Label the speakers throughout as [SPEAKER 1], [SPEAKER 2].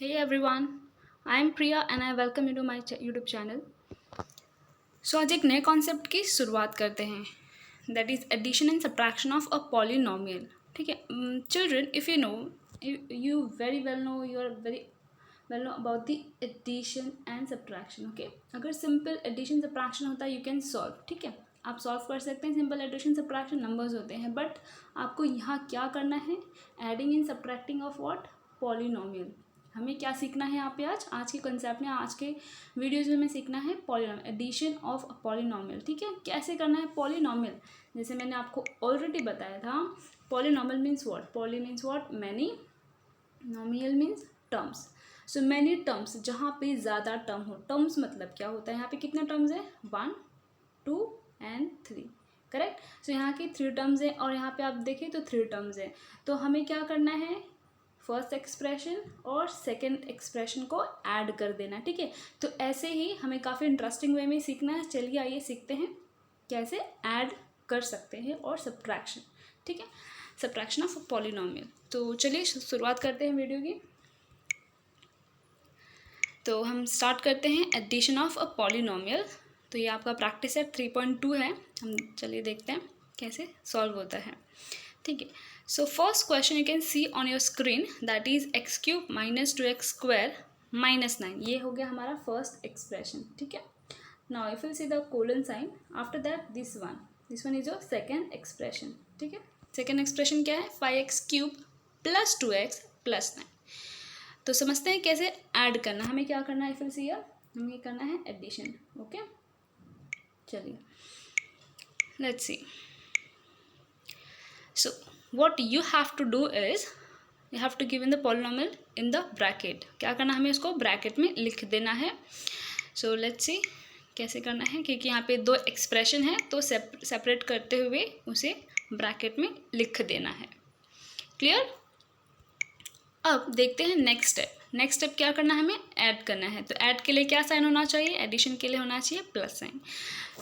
[SPEAKER 1] Hey everyone, I am Priya and I welcome you to my YouTube channel. So आज एक नए concept की शुरुआत करते हैं that is addition and subtraction of a polynomial. ठीक है children, if you know you very well know you are very well know about the addition and subtraction. Okay, अगर सिंपल एडिशन सब्ट्रैक्शन होता है you can solve. ठीक है, आप solve कर सकते हैं. सिंपल एडिशन सब्ट्रैक्शन नंबर्स होते हैं, बट आपको यहाँ क्या करना है? Adding and subtracting of what? Polynomial. हमें क्या सीखना है यहाँ पे? आज के कंसेप्ट में, आज के वीडियोज़ में हमें सीखना है पॉलिनोमियल, एडिशन ऑफ पॉलिनोमियल. ठीक है, कैसे करना है पॉलिनोमियल? जैसे मैंने आपको ऑलरेडी बताया था, polynomial means what? Poly means what? Many, नोमियल means terms. So many terms, जहाँ पे ज़्यादा टर्म हो. टर्म्स मतलब क्या होता है? यहाँ पे कितने टर्म्स हैं? 1, 2 एंड 3. करेक्ट. सो यहाँ की 3 टर्म्स है और यहाँ पे आप देखें तो 3 टर्म्स है. तो हमें क्या करना है? फर्स्ट एक्सप्रेशन और सेकंड एक्सप्रेशन को ऐड कर देना. ठीक है, तो ऐसे ही हमें काफ़ी इंटरेस्टिंग वे में सीखना है. चलिए आइए सीखते हैं कैसे ऐड कर सकते हैं और सब्ट्रैक्शन. ठीक है, सब्ट्रैक्शन ऑफ पॉलिनोमियल. तो चलिए शुरुआत करते हैं वीडियो की. तो हम स्टार्ट करते हैं एडिशन ऑफ अ पॉलिनोमियल. तो ये आपका प्रैक्टिस है 3.2 है. हम चलिए देखते हैं कैसे सॉल्व होता है. ठीक है, so first question you can see on your screen, that is X cube minus 2x square minus 9. ये हो गया हमारा फर्स्ट एक्सप्रेशन. ठीक है, now if you see the colon sign after that this one is your second expression. ठीक है, second expression क्या है? 5x cube plus 2x plus 9. तो समझते हैं कैसे ऐड करना. हमें क्या करना है? फिर से हमें करना है एडिशन. ओके, चलिए let's see. So what you have to do is you have to give in the polynomial in the bracket. क्या करना है? हमें इसको ब्रैकेट में लिख देना है. So let's see कैसे करना है, क्योंकि यहाँ पे 2 एक्सप्रेशन है तो सेपरेट करते हुए उसे ब्रैकेट में लिख देना है. क्लियर. अब देखते हैं नेक्स्ट स्टेप. नेक्स्ट स्टेप क्या करना है? हमें ऐड करना है. तो ऐड के लिए क्या साइन होना चाहिए? एडिशन के लिए होना चाहिए plus sign.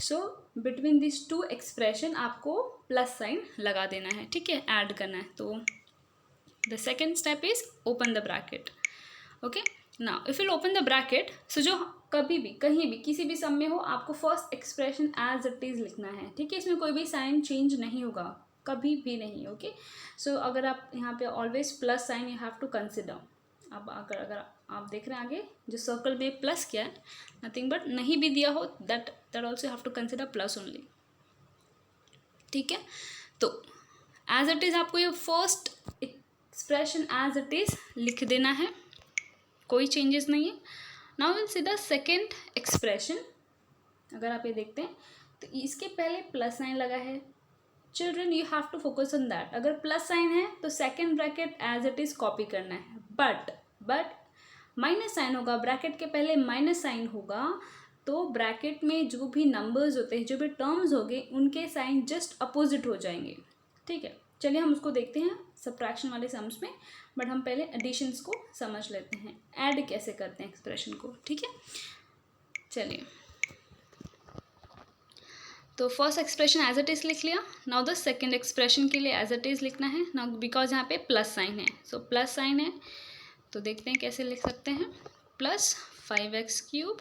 [SPEAKER 1] So between this 2 expression आपको प्लस साइन लगा देना है. ठीक है, ऐड करना है. तो the second step is open the bracket. Okay, now if you open the bracket, so जो कभी भी कहीं भी किसी भी सम में हो, आपको first expression as it is लिखना है. ठीक है, इसमें कोई भी साइन चेंज नहीं होगा, कभी भी नहीं. ओके, सो अगर आप यहाँ पे always plus sign you have to consider. अब अगर आप देख रहे हैं आगे जो सर्कल में प्लस किया है, नथिंग बट नहीं भी दिया हो that also have to consider plus only. ठीक है, तो एज इट इज आपको ये first expression as it is लिख देना है, कोई चेंजेस नहीं है. Now will see the second expression. अगर आप ये देखते हैं तो इसके पहले प्लस साइन लगा है. Children you have to focus on that. अगर प्लस साइन है तो second bracket as it is copy करना है. बट माइनस साइन होगा, ब्रैकेट के पहले माइनस साइन होगा, तो ब्रैकेट में जो भी नंबर्स होते हैं, जो भी टर्म्स होंगे, उनके साइन जस्ट अपोजिट हो जाएंगे. ठीक है, चलिए हम उसको देखते हैं सब्ट्रैक्शन वाले सम्स में, बट हम पहले एडिशंस को समझ लेते हैं, ऐड कैसे करते हैं एक्सप्रेशन को. ठीक है, चलिए. तो first expression as it is लिख लिया. नाउ द सेकेंड एक्सप्रेशन के लिए एज इट इज़ लिखना है. नाउ बिकॉज यहाँ पे प्लस साइन है, सो प्लस साइन है, तो देखते हैं कैसे लिख सकते हैं. Plus 5x cube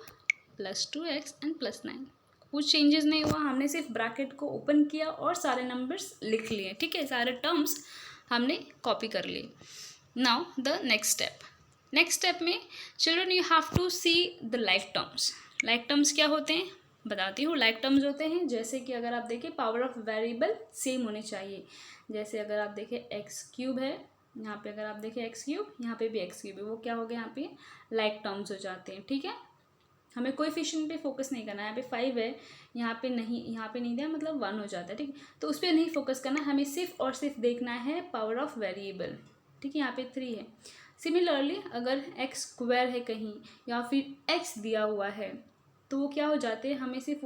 [SPEAKER 1] plus 2x and plus 9. कुछ चेंजेस नहीं हुआ, हमने सिर्फ ब्रैकेट को ओपन किया और सारे नंबर्स लिख लिए. ठीक है, सारे टर्म्स हमने कॉपी कर लिए. Now the next step. Next step में children you have to see the like terms. Like terms क्या होते हैं बताती हूँ. लाइक टर्म्स होते हैं जैसे कि अगर आप देखें पावर ऑफ वेरिएबल सेम होने चाहिए. जैसे अगर आप देखें एक्स क्यूब है, यहाँ पे अगर आप देखें एक्स क्यूब, यहाँ पे भी एक्स क्यूब है, वो क्या हो गया? यहाँ पे लाइक टर्म्स हो जाते हैं. ठीक है, हमें कोएफिशिएंट पे फोकस नहीं करना है. यहाँ पे 5 है, यहाँ पे नहीं दिया, मतलब 1 हो जाता है. ठीक, तो उस पर नहीं फोकस करना, हमें सिर्फ और सिर्फ देखना है पावर ऑफ वेरिएबल. ठीक है, यहाँ पे 3 है. सिमिलरली अगर एक्स स्क्वायर है कहीं या फिर एक्स दिया हुआ है, तो वो क्या हो जाते हैं? हमें सिर्फ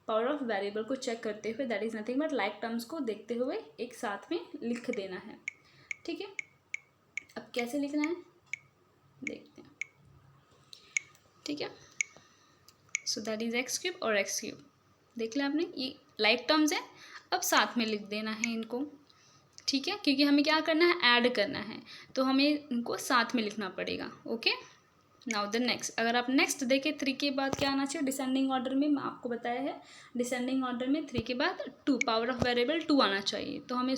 [SPEAKER 1] पावर ऑफ वेरिएबल को चेक करते हुए, that is nothing but like terms को देखते हुए एक साथ में लिख देना है. ठीक है, अब कैसे लिखना है देखते हैं. ठीक है, so that is X cube और एक्स क्यूब. देख लिया आपने, ये लाइक टर्म्स है, अब साथ में लिख देना है इनको. ठीक है, क्योंकि हमें क्या करना है, ऐड करना है, तो हमें इनको साथ में लिखना पड़ेगा। ओके, नाउ द नेक्स्ट, अगर आप नेक्स्ट देखें 3 के बाद क्या आना चाहिए डिसेंडिंग ऑर्डर में, मैं आपको बताया है डिसेंडिंग ऑर्डर में 3 के बाद 2, पावर ऑफ वेरिएबल 2 आना चाहिए, तो हमें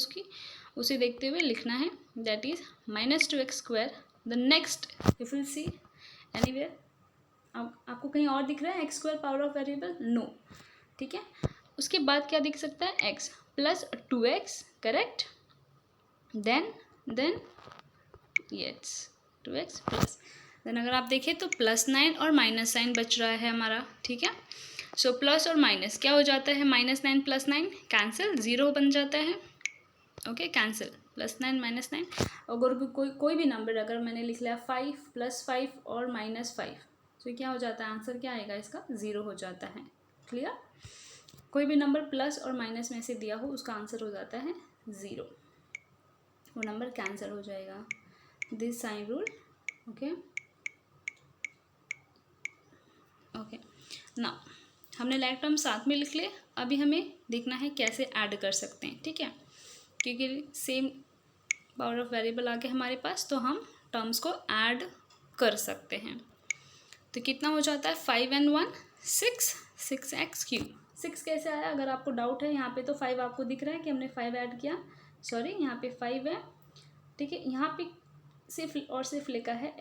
[SPEAKER 1] उसे देखते हुए लिखना है, that is -2x²। The next if will C anywhere, आपको कहीं और दिख रहा है x² power of variable, no, ठीक है। उसके बाद क्या दिख सकता है, x plus 2x, correct, then yes 2x plus, then अगर आप देखें तो +9 और माइनस साइन बच रहा है हमारा, ठीक है। सो प्लस और माइनस क्या हो जाता है, -9 + 9 कैंसिल, 0 बन जाता है। ओके, कैंसिल, +9 - 9, अगर कोई भी नंबर अगर मैंने लिख लिया 5 + 5 और -5, तो क्या हो जाता है, आंसर क्या आएगा इसका, 0 हो जाता है। क्लियर, कोई भी नंबर प्लस और माइनस में से दिया हो उसका आंसर हो जाता है 0, वो नंबर कैंसिल हो जाएगा, this sign rule. Okay okay, ना हमने लाइक टर्म साथ में लिख लिए, अभी हमें देखना है कैसे ऐड कर सकते हैं, ठीक है, क्योंकि सेम पावर ऑफ वेरिएबल आ गया हमारे पास, तो हम टर्म्स को ऐड कर सकते हैं। तो कितना हो जाता है, 5 and 1 6, 6x³ 6 कैसे आया, अगर आपको डाउट है, यहाँ पे तो 5 आपको दिख रहा है कि हमने 5 ऐड किया, सॉरी यहाँ पे 5 है, ठीक है, यहाँ पे सिर्फ और सिर्फ लिखा है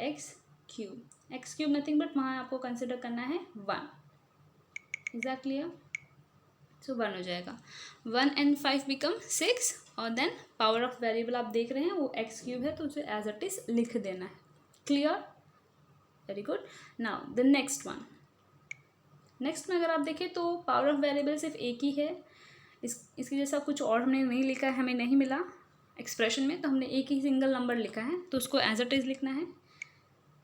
[SPEAKER 1] x³ नथिंग बट वहाँ आपको कंसिडर करना है 1, इज दैट क्लियर। सो 1 हो जाएगा, 1 and 5 बिकम 6, और देन पावर ऑफ वेरिएबल आप देख रहे हैं वो x³ है, तो उसे एज इट इज लिख देना है। Clear, very good. Now the next one, next में अगर आप देखें तो पावर ऑफ वेरिएबल सिर्फ एक ही है, इसके जैसा कुछ और हमने नहीं लिखा है, हमें नहीं मिला एक्सप्रेशन में, तो हमने एक ही सिंगल नंबर लिखा है, तो उसको एज इट इज लिखना है,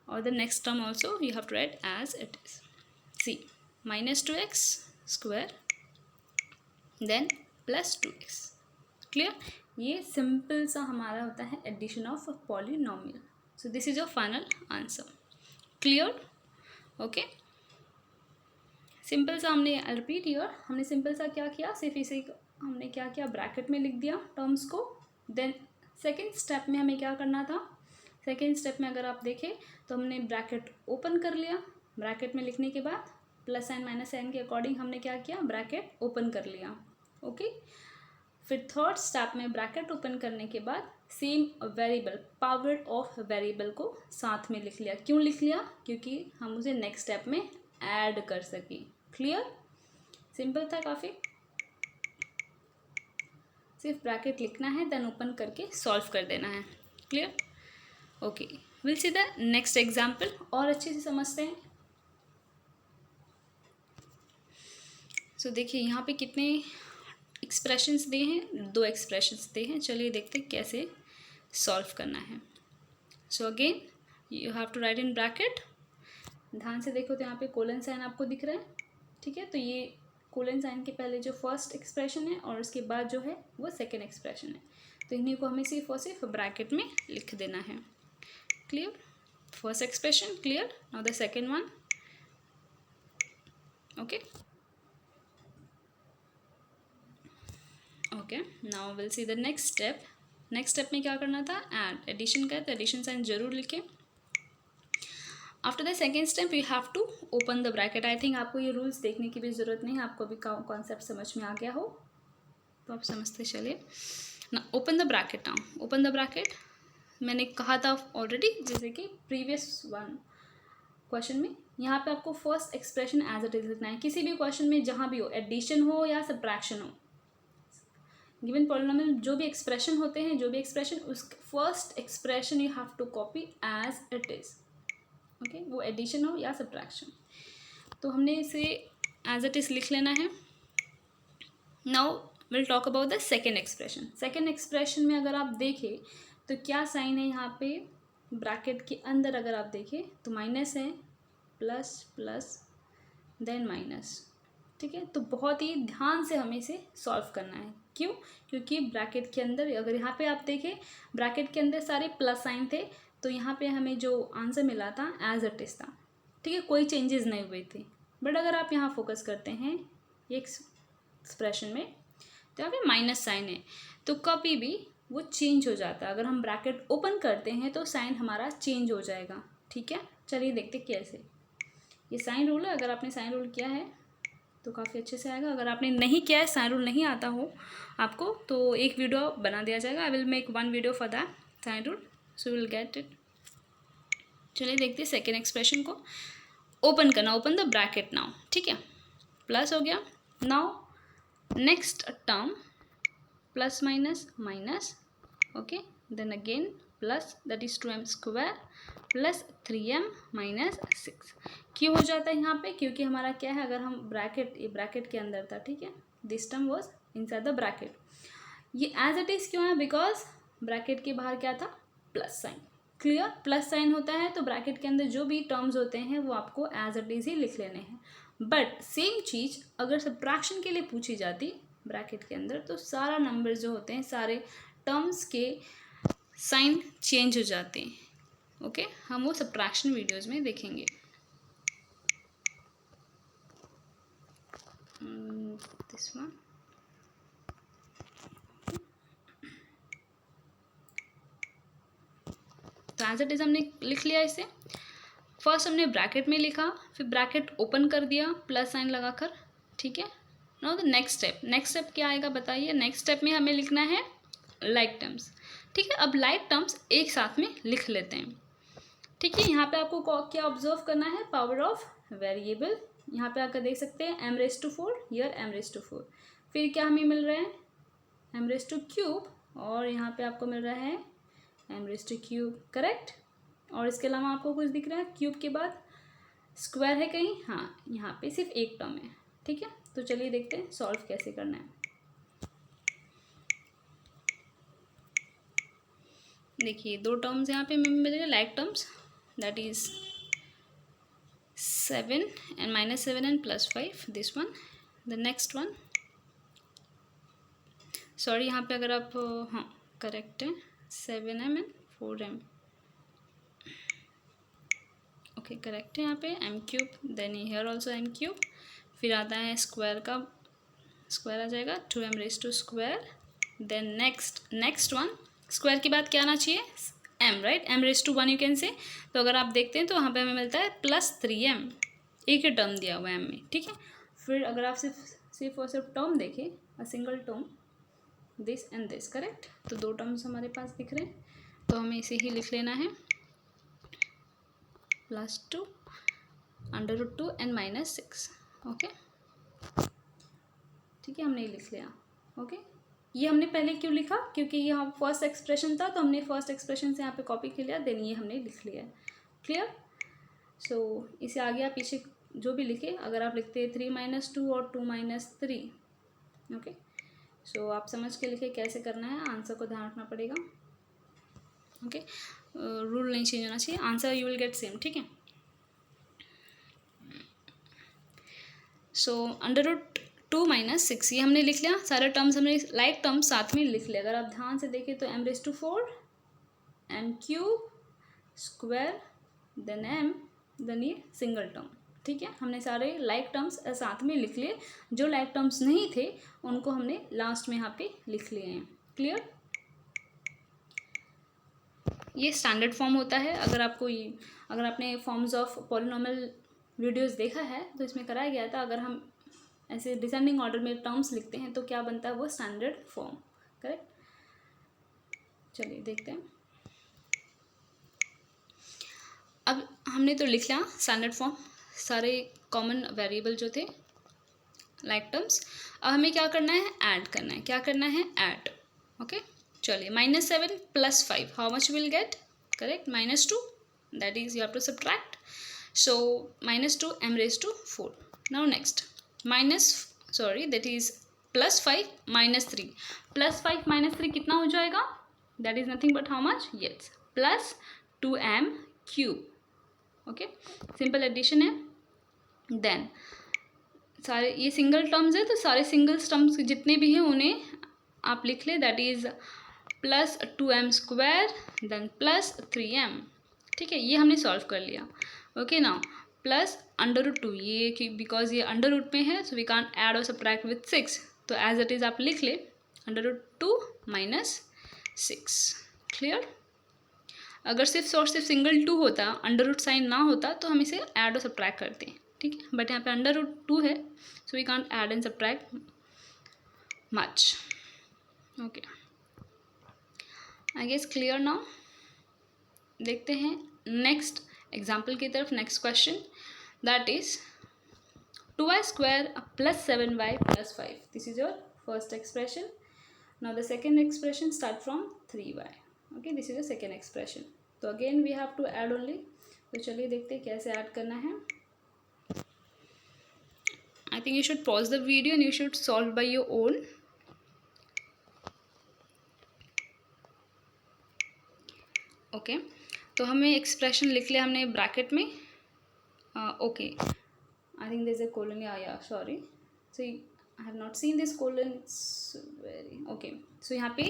[SPEAKER 1] और the next term also you have to write as it is. See -2x² then +2x। Clear, ये सिंपल सा हमारा होता है addition of polynomial. So this is your final answer. Clear, okay, simple सा हमने रिपीट हियर, हमने simple सा क्या किया, सिर्फ इसे हमने क्या किया, ब्रैकेट में लिख दिया टर्म्स को। देन सेकेंड स्टेप में हमें क्या करना था, सेकेंड स्टेप में अगर आप देखें तो हमने ब्रैकेट ओपन कर लिया, ब्रैकेट में लिखने के बाद प्लस साइन माइनस साइन के अकॉर्डिंग हमने क्या किया, ब्रैकेट ओपन कर लिया। ओके, फिर थर्ड स्टेप में ब्रैकेट ओपन करने के बाद same variable, power of variable को साथ में लिख लिया। क्यों लिख लिया, क्योंकि हम उसे नेक्स्ट स्टेप में ऐड कर सकें। क्लियर, सिंपल था काफ़ी, सिर्फ ब्रैकेट लिखना है, देन ओपन करके सॉल्व कर देना है। Clear, okay, will see the next example, और अच्छे से समझते हैं। सो देखिए यहाँ पे कितने एक्सप्रेशंस दे हैं, 2 एक्सप्रेशंस दे हैं, चलिए देखते हैं कैसे सॉल्व करना है। So again you have to write in bracket, ध्यान से देखो तो यहाँ पे कोलन साइन आपको दिख रहा है, ठीक है, तो ये कोलन साइन के पहले जो फर्स्ट एक्सप्रेशन है और उसके बाद जो है वो सेकेंड एक्सप्रेशन है, तो इन्हीं को हमें सिर्फ और सिर्फ ब्रैकेट में लिख देना है। Clear, first expression clear, now the second one. Okay okay, now will see the next step. Next step में क्या करना था, ऐड, एडिशन का है तो एडिशन साइन जरूर लिखें। After the second step you have to open the bracket. I think आपको ये रूल्स देखने की भी ज़रूरत नहीं है, आपको भी कॉन्सेप्ट समझ में आ गया हो तो आप समझते चलिए ना। Open the bracket, now open the bracket, मैंने कहा था ऑलरेडी, जैसे कि प्रीवियस वन क्वेश्चन में, यहाँ पे आपको first expression as it is लिखना है, किसी भी क्वेश्चन में जहाँ भी हो, एडिशन हो या सब्ट्रैक्शन हो, गिवन पॉलिनोमियल जो भी एक्सप्रेशन होते हैं, जो भी एक्सप्रेशन, उस first expression you have to copy as it is. Okay, वो एडिशन हो या सब्ट्रैक्शन, तो हमने इसे एज इट इज़ लिख लेना है। Now will talk about the second expression. Second expression में अगर आप देखें तो क्या साइन है यहाँ पे, ब्रैकेट के अंदर अगर आप देखें तो माइनस है, प्लस प्लस देन माइनस, ठीक है, तो बहुत ही ध्यान से हमें इसे सॉल्व करना है। क्यों, क्योंकि ब्रैकेट के अंदर अगर यहाँ पे आप देखें ब्रैकेट के अंदर सारे प्लस साइन थे, तो यहाँ पे हमें जो आंसर मिला था एज इट इज़ था, ठीक है, कोई चेंजेस नहीं हुए थे। बट अगर आप यहाँ फोकस करते हैं ये एक्सप्रेशन में, तो यहाँ पे माइनस साइन है, तो कभी भी वो चेंज हो जाता है। अगर हम ब्रैकेट ओपन करते हैं तो साइन हमारा चेंज हो जाएगा। ठीक है, चलिए देखते कैसे। ये साइन रूल है, अगर आपने साइन रूल किया है तो काफ़ी अच्छे से आएगा। अगर आपने नहीं किया है, साइन रूल नहीं आता हो आपको, तो एक वीडियो बना दिया जाएगा। I will make 1 video for that sign rule, so will get it. चलिए देखते हैं सेकेंड एक्सप्रेशन को ओपन करना। Open the bracket now. ठीक है, प्लस हो गया। Now next term plus minus minus, okay, then again plus, that is 2m square plus 3m minus 6। क्यों हो जाता है यहाँ पे? क्योंकि हमारा क्या है, अगर हम ये ब्रैकेट के अंदर था, ठीक है, this term was inside the bracket. ये एज इट इज़ क्यों है? बिकॉज ब्रैकेट के बाहर क्या था? Plus sign. Clear? Plus sign होता है तो ब्रैकेट के अंदर जो भी टर्म्स होते हैं वो आपको एज इट इज़ ही लिख लेने हैं। बट सेम चीज़ अगर सब्ट्रैक्शन के लिए पूछी जाती ब्रैकेट के अंदर, तो सारा नंबर जो होते हैं, सारे टर्म्स के साइन चेंज हो जाते हैं। ओके, हम वो सब्ट्रैक्शन वीडियोज़ में देखेंगे। दिस वन, तो एज इट इज़ हमने लिख लिया इसे। फर्स्ट हमने ब्रैकेट में लिखा, फिर ब्रैकेट ओपन कर दिया प्लस साइन लगाकर। ठीक है, now the next step. Next step क्या आएगा बताइए? नेक्स्ट स्टेप में हमें लिखना है लाइक टर्म्स। ठीक है, अब लाइक टर्म्स एक साथ में लिख लेते हैं। ठीक है, यहाँ पे आपको क्या ऑब्जर्व करना है? Power of variable. यहाँ पे आकर देख सकते हैं m⁴, हियर m⁴। फिर क्या हमें मिल रहा है? m⁵, और यहाँ पे आपको मिल रहा है m⁵, करेक्ट। और इसके अलावा आपको कुछ दिख रहा है? क्यूब के बाद स्क्वायर है कहीं? हाँ, यहाँ पे सिर्फ एक टर्म है। ठीक है, तो चलिए देखते हैं सॉल्व कैसे करना है। देखिए 2 टर्म्स यहाँ पे मिल रहे हैं like terms, that is 7 and -7 and +5, this one. The next one, sorry यहाँ पे अगर आप, हाँ करेक्ट है, 7m and 4m, okay correct है यहाँ पे m3, then here also m3। फिर आता है स्क्वायर का, स्क्वायर आ जाएगा 2m⁵²। Then next one, square के बाद क्या आना चाहिए? m, right, m⁴1 you can say. तो अगर आप देखते हैं तो वहाँ पे हमें मिलता है +3m, एक ही टर्म दिया हुआ है m में। ठीक है, फिर अगर आप सिर्फ और सिर्फ टर्म देखें, a single term, this and this, correct. तो 2 टर्म्स हमारे पास दिख रहे हैं, तो हमें इसे ही लिख लेना है, +2 √2 and -6। ओके, ठीक है, हमने ये लिख लिया। ओके, ये हमने पहले क्यों लिखा? क्योंकि ये हम फर्स्ट एक्सप्रेशन था, तो हमने फर्स्ट एक्सप्रेशन से यहाँ पे कॉपी कर लिया, देन ये हमने लिख लिया। क्लियर? सो इसे आगे आप पीछे जो भी लिखे, अगर आप लिखते हैं 3 - 2 और 2 - 3, ओके, सो आप समझ के लिखे कैसे करना है, आंसर को ध्यान रखना पड़ेगा। ओके, रूल नहीं चेंज होना चाहिए, answer you will get same. ठीक है, सो √2 - 6 ये हमने लिख लिया। सारे टर्म्स हमने लाइक टर्म्स साथ में लिख लिया। अगर आप ध्यान से देखें तो m⁴, m⁵², then m, then ये सिंगल टर्म। ठीक है, हमने सारे लाइक टर्म्स साथ में लिख लिए। जो लाइक टर्म्स नहीं थे उनको हमने लास्ट में यहाँ पे लिख लिए हैं। क्लियर? ये स्टैंडर्ड फॉर्म होता है। अगर आपने फॉर्म्स ऑफ पॉलिनॉमियल वीडियोस देखा है तो इसमें कराया गया था, अगर हम ऐसे डिसेंडिंग ऑर्डर में टर्म्स लिखते हैं तो क्या बनता है? वो स्टैंडर्ड फॉर्म, करेक्ट। चलिए देखते हैं। अब हमने तो लिख लिया स्टैंडर्ड फॉर्म, सारे कॉमन वेरिएबल जो थे लाइक टर्म्स। अब हमें क्या करना है? ऐड करना है। क्या करना है? ऐड। ओके, चलिए -7 + 5, how much will get? Correct, -2, that is you have to subtract. So -2 m⁴. Now next that is +5 - 3, +5 - 3 कितना हो जाएगा? That is nothing but how much? Yes, +2m⁵। Okay, simple addition है। देन सारे ये single terms है, तो सारे single terms जितने भी हैं उन्हें आप लिख ले, that is +2m², then +3m। ठीक है, ये हमने सॉल्व कर लिया। ओके, नाउ +√2, ये बिकॉज ये अंडर रूट में है, सो वी कांट ऐड और सब्ट्रैक्ट विथ 6, तो एज इट इज़ आप लिख ले √2 - 6। क्लियर? अगर सिर्फ और सिर्फ सिंगल 2 होता, अंडर रूट साइन ना होता, तो हम इसे ऐड और सब्ट्रैक्ट करते हैं, ठीक है, बट यहाँ पे अंडर रूट 2 है, so we can't add and subtract much. Okay, I guess clear now. देखते हैं नेक्स्ट एग्जाम्पल की तरफ, next question, that is 2y² + 7y + 5. This is your first expression. Now the second expression start from 3y. Okay, this is the second expression. तो again we have to add only. तो चलिए देखते हैं कैसे add करना है. I think you should pause the video and you should solve by your own. Okay, तो हमें एक्सप्रेशन लिख लिया हमने ब्रैकेट में. Okay, I think there's a colon. Yeah, sorry. So I have not seen this colon. It's very okay. So यहाँ पे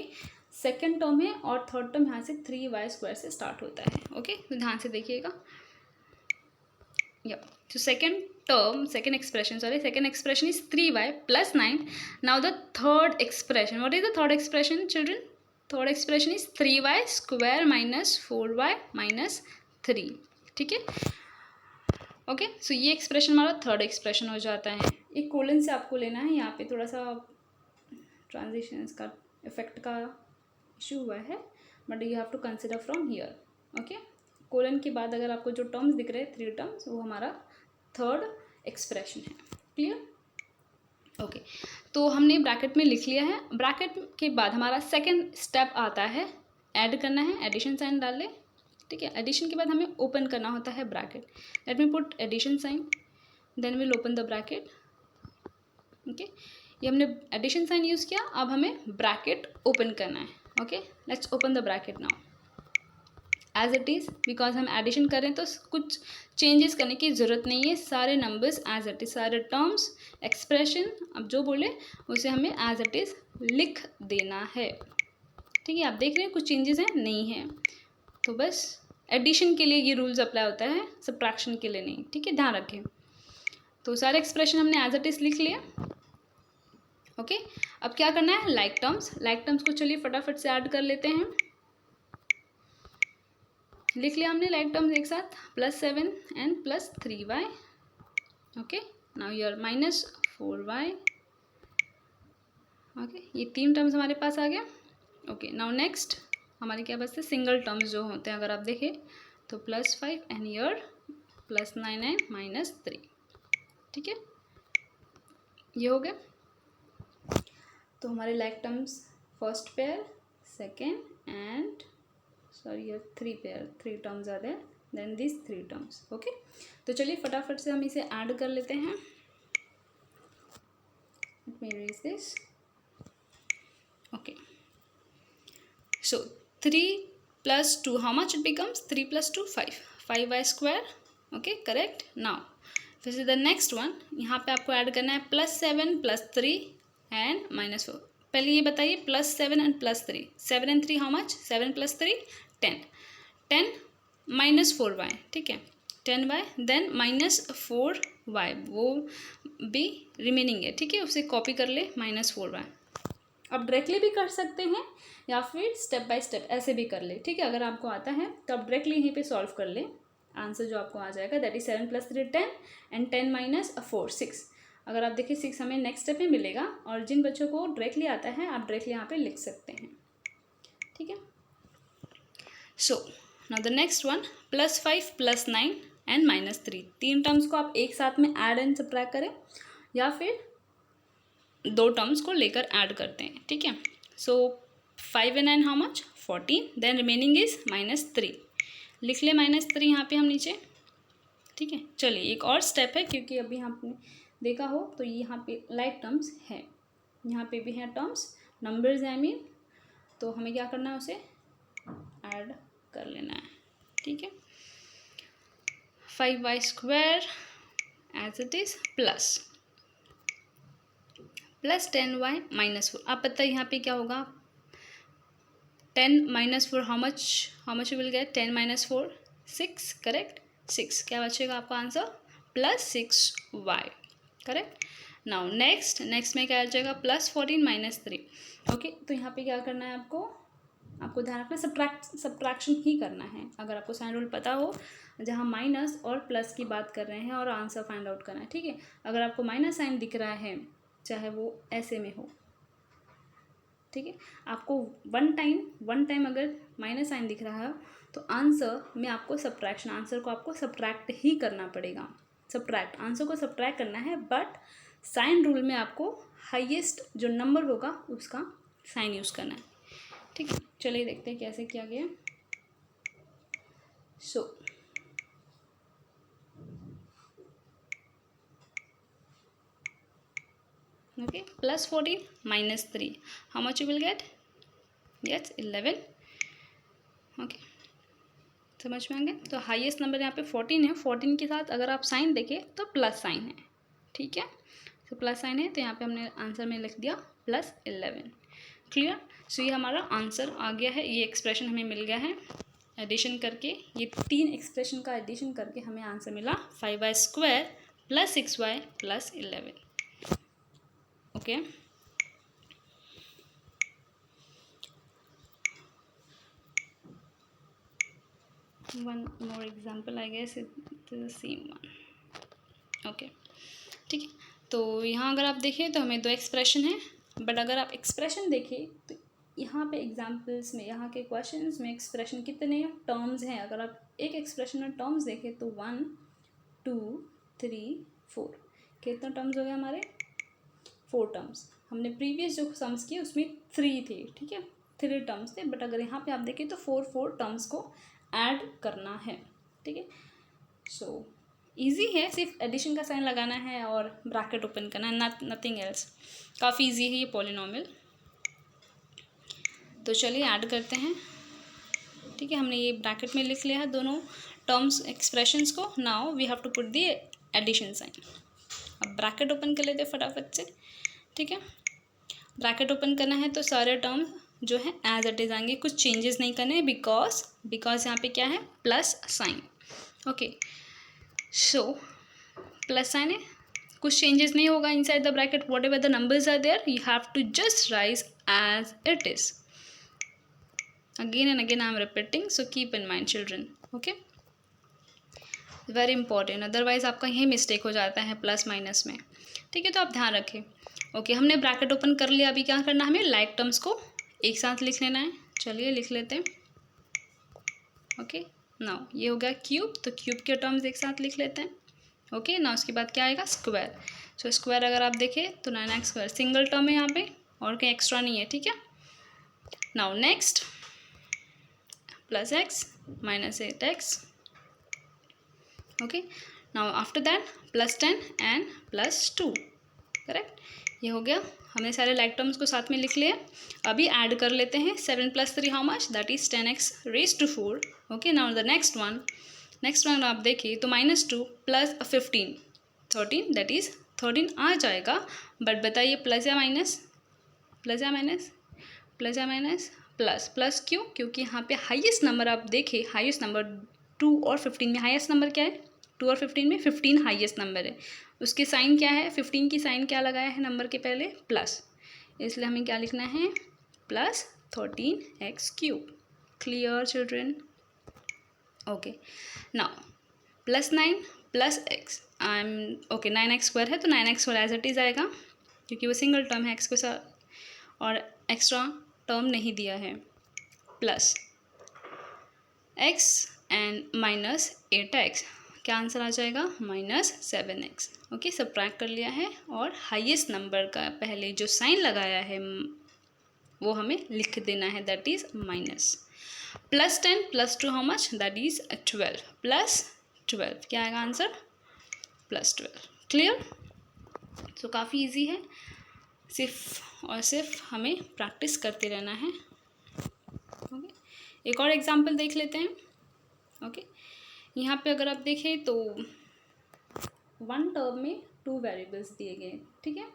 [SPEAKER 1] second term है और थर्ड टर्म यहाँ से 3y² से स्टार्ट होता है. ओके, तो ध्यान से देखिएगा. या तो second expression is 3y + 9. Now the third expression. What is the third expression, children? Third expression is 3y² - 4y - 3. ठीक है. ओके, सो ये एक्सप्रेशन हमारा थर्ड एक्सप्रेशन हो जाता है. एक कोलन से आपको लेना है. यहाँ पे थोड़ा सा ट्रांजिशंस का इफेक्ट का इशू हुआ है, but you have to consider from here. Okay, colon के बाद अगर आपको जो टर्म्स दिख रहे हैं 3 टर्म्स, वो हमारा थर्ड एक्सप्रेशन है. क्लियर? ओके, तो हमने ब्रैकेट में लिख लिया है. ब्रैकेट के बाद हमारा सेकेंड स्टेप आता है, ऐड करना है. एडिशन साइन डाल लें. ठीक है, एडिशन के बाद हमें ओपन करना होता है bracket. Let me put addition sign, then will open the bracket. Okay, ये हमने एडिशन साइन यूज़ किया. अब हमें ब्रैकेट ओपन करना है. Okay, let's open the bracket now as it is. Because हम एडिशन कर रहे हैं तो कुछ चेंजेस करने की ज़रूरत नहीं है. सारे नंबर्स एज इट इज़, सारे टर्म्स, एक्सप्रेशन, अब जो बोले उसे हमें एज इट इज़ लिख देना है. ठीक है, आप देख रहे हैं कुछ चेंजेस हैं, नहीं है. तो बस एडिशन के लिए ये रूल्स अप्लाई होता है, सब्ट्रैक्शन के लिए नहीं. ठीक है, ध्यान रखें. तो सारे एक्सप्रेशन हमने एज इट इज़ लिख लिया. ओके, अब क्या करना है, लाइक टर्म्स को चलिए फटाफट से ऐड कर लेते हैं. लिख लिया हमने लाइक टर्म्स एक साथ, +7 and +3y. Okay, now your -4y. Okay, ये 3 टर्म्स हमारे पास आ गया. ओके, नाउ नेक्स्ट हमारे क्या बचते हैं, सिंगल टर्म्स जो होते हैं. अगर आप देखें तो +5 एंड ईयर +9 एंड -3. ठीक है, ये हो गया. तो हमारे like terms first pair, second and sorry 3 terms are there, then this 3 terms. Okay, तो चलिए फटाफट से हम इसे ऐड कर लेते हैं. Let me erase this. Okay, so 3 + 2, how much it becomes? 3 + 2 5y². Okay, correct. Now फिर द नेक्स्ट वन, यहाँ पे आपको ऐड करना है +7 +3 एंड -4. पहले ये बताइए +7 and +3, 7 and 3 how much? 7 + 3 10. 10 -4y. ठीक है, 10y देन -4y, वो भी रिमेनिंग है. ठीक है, उसे कॉपी कर ले, -4y. आप डायरेक्टली भी कर सकते हैं या फिर स्टेप बाय स्टेप ऐसे भी कर ले. ठीक है, अगर आपको आता है तो आप डायरेक्टली यहीं पे सॉल्व कर ले. आंसर जो आपको आ जाएगा दैट इज 7 + 3 10 एंड 10 - 4 6. अगर आप देखिए 6 हमें नेक्स्ट स्टेप में मिलेगा. और जिन बच्चों को डायरेक्टली आता है आप डायरेक्टली यहाँ पे लिख सकते हैं. ठीक है, so now the next one, +5 + 9 and -3. 3 terms को आप एक साथ में ऐड एंड सब्ट्रैक्ट करें या फिर 2 टर्म्स को लेकर ऐड करते हैं. ठीक है, so 5 and 9 how much? 14. Then remaining is -3. लिख ले -3 यहाँ पे हम नीचे. ठीक है, चलिए एक और स्टेप है, क्योंकि अभी हमने देखा हो तो यहाँ पे लाइक टर्म्स है, यहाँ पे भी हैं टर्म्स, नंबर्स आई मीन. तो हमें क्या करना है, उसे ऐड कर लेना है. ठीक है, 5y² as it is +10y -4. आप पता है यहाँ पे क्या होगा, 10 - 4 how much will gate? 10 - 4 6. Correct, 6. क्या बचेगा आपका answer? +6y. Correct. Now next में क्या आ जाएगा? +14 - 3. ओके, तो यहाँ पे क्या करना है आपको, आपको ध्यान रखना सब्ट्रैक्शन ही करना है। अगर आपको साइन रूल पता हो, जहाँ माइनस और प्लस की बात कर रहे हैं और आंसर फाइंड आउट करना है, ठीक है। अगर आपको माइनस साइन दिख रहा है, चाहे वो ऐसे में हो, ठीक है, आपको वन टाइम अगर माइनस साइन दिख रहा है तो आंसर में आपको सब्ट्रैक्शन, आंसर को आपको सब्ट्रैक्ट ही करना पड़ेगा। सब्ट्रैक्ट, आंसर को सब्ट्रैक्ट करना है, बट साइन रूल में आपको हाईएस्ट जो नंबर होगा उसका साइन यूज़ करना है, ठीक है। चलिए देखते हैं कैसे किया गया। सो okay, plus 14 minus 3, how much you will get? Yes, 11. Okay, समझ में आ गया। तो हाईएस्ट नंबर यहाँ पे 14 है, 14 के साथ अगर आप साइन देखें तो प्लस साइन है, ठीक है। तो प्लस साइन है तो यहाँ पे हमने आंसर में लिख दिया प्लस 11। क्लियर। सो ये हमारा आंसर आ गया है, ये एक्सप्रेशन हमें मिल गया है। एडिशन करके ये 3 एक्सप्रेशन का एडिशन करके हमें आंसर मिला 5y² + 6y + 11। Okay, one more example I guess it is the same one. Okay, ठीक है। तो यहाँ अगर आप देखें तो हमें 2 एक्सप्रेशन है, बट अगर आप एक्सप्रेशन देखें तो यहाँ पे एग्जाम्पल्स में, यहाँ के क्वेश्चंस में एक्सप्रेशन कितने टर्म्स हैं। अगर आप एक एक्सप्रेशन में टर्म्स देखें तो 1 2 3 4, कितने टर्म्स हो गए हमारे? 4 टर्म्स। हमने प्रीवियस जो सम्स किए उसमें 3 थे, ठीक है, 3 टर्म्स थे, बट अगर यहाँ पे आप देखें तो 4 टर्म्स को ऐड करना है, ठीक है। सो ईजी है, सिर्फ एडिशन का साइन लगाना है और ब्रैकेट ओपन करना है, नथिंग एल्स। काफ़ी ईजी है ये पॉलिनॉमियल। तो चलिए ऐड करते हैं, ठीक है। हमने ये ब्रैकेट में लिख लिया है दोनों टर्म्स एक्सप्रेशंस को। Now we have to put the addition sign. अब ब्रैकेट ओपन कर लेते हैं फटाफट से, ठीक है। ब्रैकेट ओपन करना है तो सारे टर्म्स जो है एज इट इज आएंगे, कुछ चेंजेस नहीं करने, बिकॉज यहाँ पे क्या है? Plus sign. Okay, so plus sign है, कुछ चेंजेस नहीं होगा inside the bracket. Whatever the numbers are there you have to just rise as it is. Again and again I am repeating, so keep in mind children. Okay, very important, otherwise आपका यही mistake हो जाता है plus minus में, ठीक है। तो आप ध्यान रखें। ओके, हमने ब्रैकेट ओपन कर लिया। अभी क्या करना है? हमें लाइक टर्म्स को एक साथ लिख लेना है। चलिए लिख लेते हैं। ओके, नाउ ये हो गया क्यूब, तो क्यूब के टर्म्स एक साथ लिख लेते हैं। ओके, नाउ उसके बाद क्या आएगा? स्क्वायर। सो स्क्वायर अगर आप देखें तो 9x² सिंगल टर्म है यहाँ पे और कहीं एक्स्ट्रा नहीं है, ठीक है। Now next +x - 8x। Okay, now after that +10 and +2, correct. ये हो गया, हमने सारे लाइक टर्म्स को साथ में लिख लिया। अभी ऐड कर लेते हैं। 7 + 3 how much? That is 10x⁻⁴। Okay, now the next one आप देखिए तो -2 + 15 13, दैट इज 13 आ जाएगा। बट बताइए प्लस या माइनस? प्लस या माइनस? प्लस या माइनस? प्लस। प्लस क्यों? क्योंकि यहाँ पे हाईएस्ट नंबर आप देखिए, हाईएस्ट नंबर 2 और 15 में हाईएस्ट नंबर क्या है? 2 और 15 में 15 हाईएस्ट नंबर है। उसके साइन क्या है? 15 की साइन क्या लगाया है नंबर के पहले? प्लस। इसलिए हमें क्या लिखना है? +13x³ clear children? Okay, now +9 + x, okay 9x² है तो 9x² एज इट इज़ आएगा क्योंकि वो सिंगल टर्म है, x के साथ और एक्स्ट्रा टर्म नहीं दिया है। प्लस x एंड -8x, क्या आंसर आ जाएगा? -7x। ओके, सब्ट्रैक्ट कर लिया है और हाईएस्ट नंबर का पहले जो साइन लगाया है वो हमें लिख देना है, that is minus. +10 + 2 how much? That is 12 +12, क्या आएगा आंसर? +12। क्लियर? सो काफ़ी इजी है, सिर्फ और सिर्फ हमें प्रैक्टिस करते रहना है। ओके, एक और एग्जांपल देख लेते हैं। ओके, यहाँ पे अगर आप देखें तो 1 टर्म में 2 वेरिएबल्स दिए गए, ठीक है।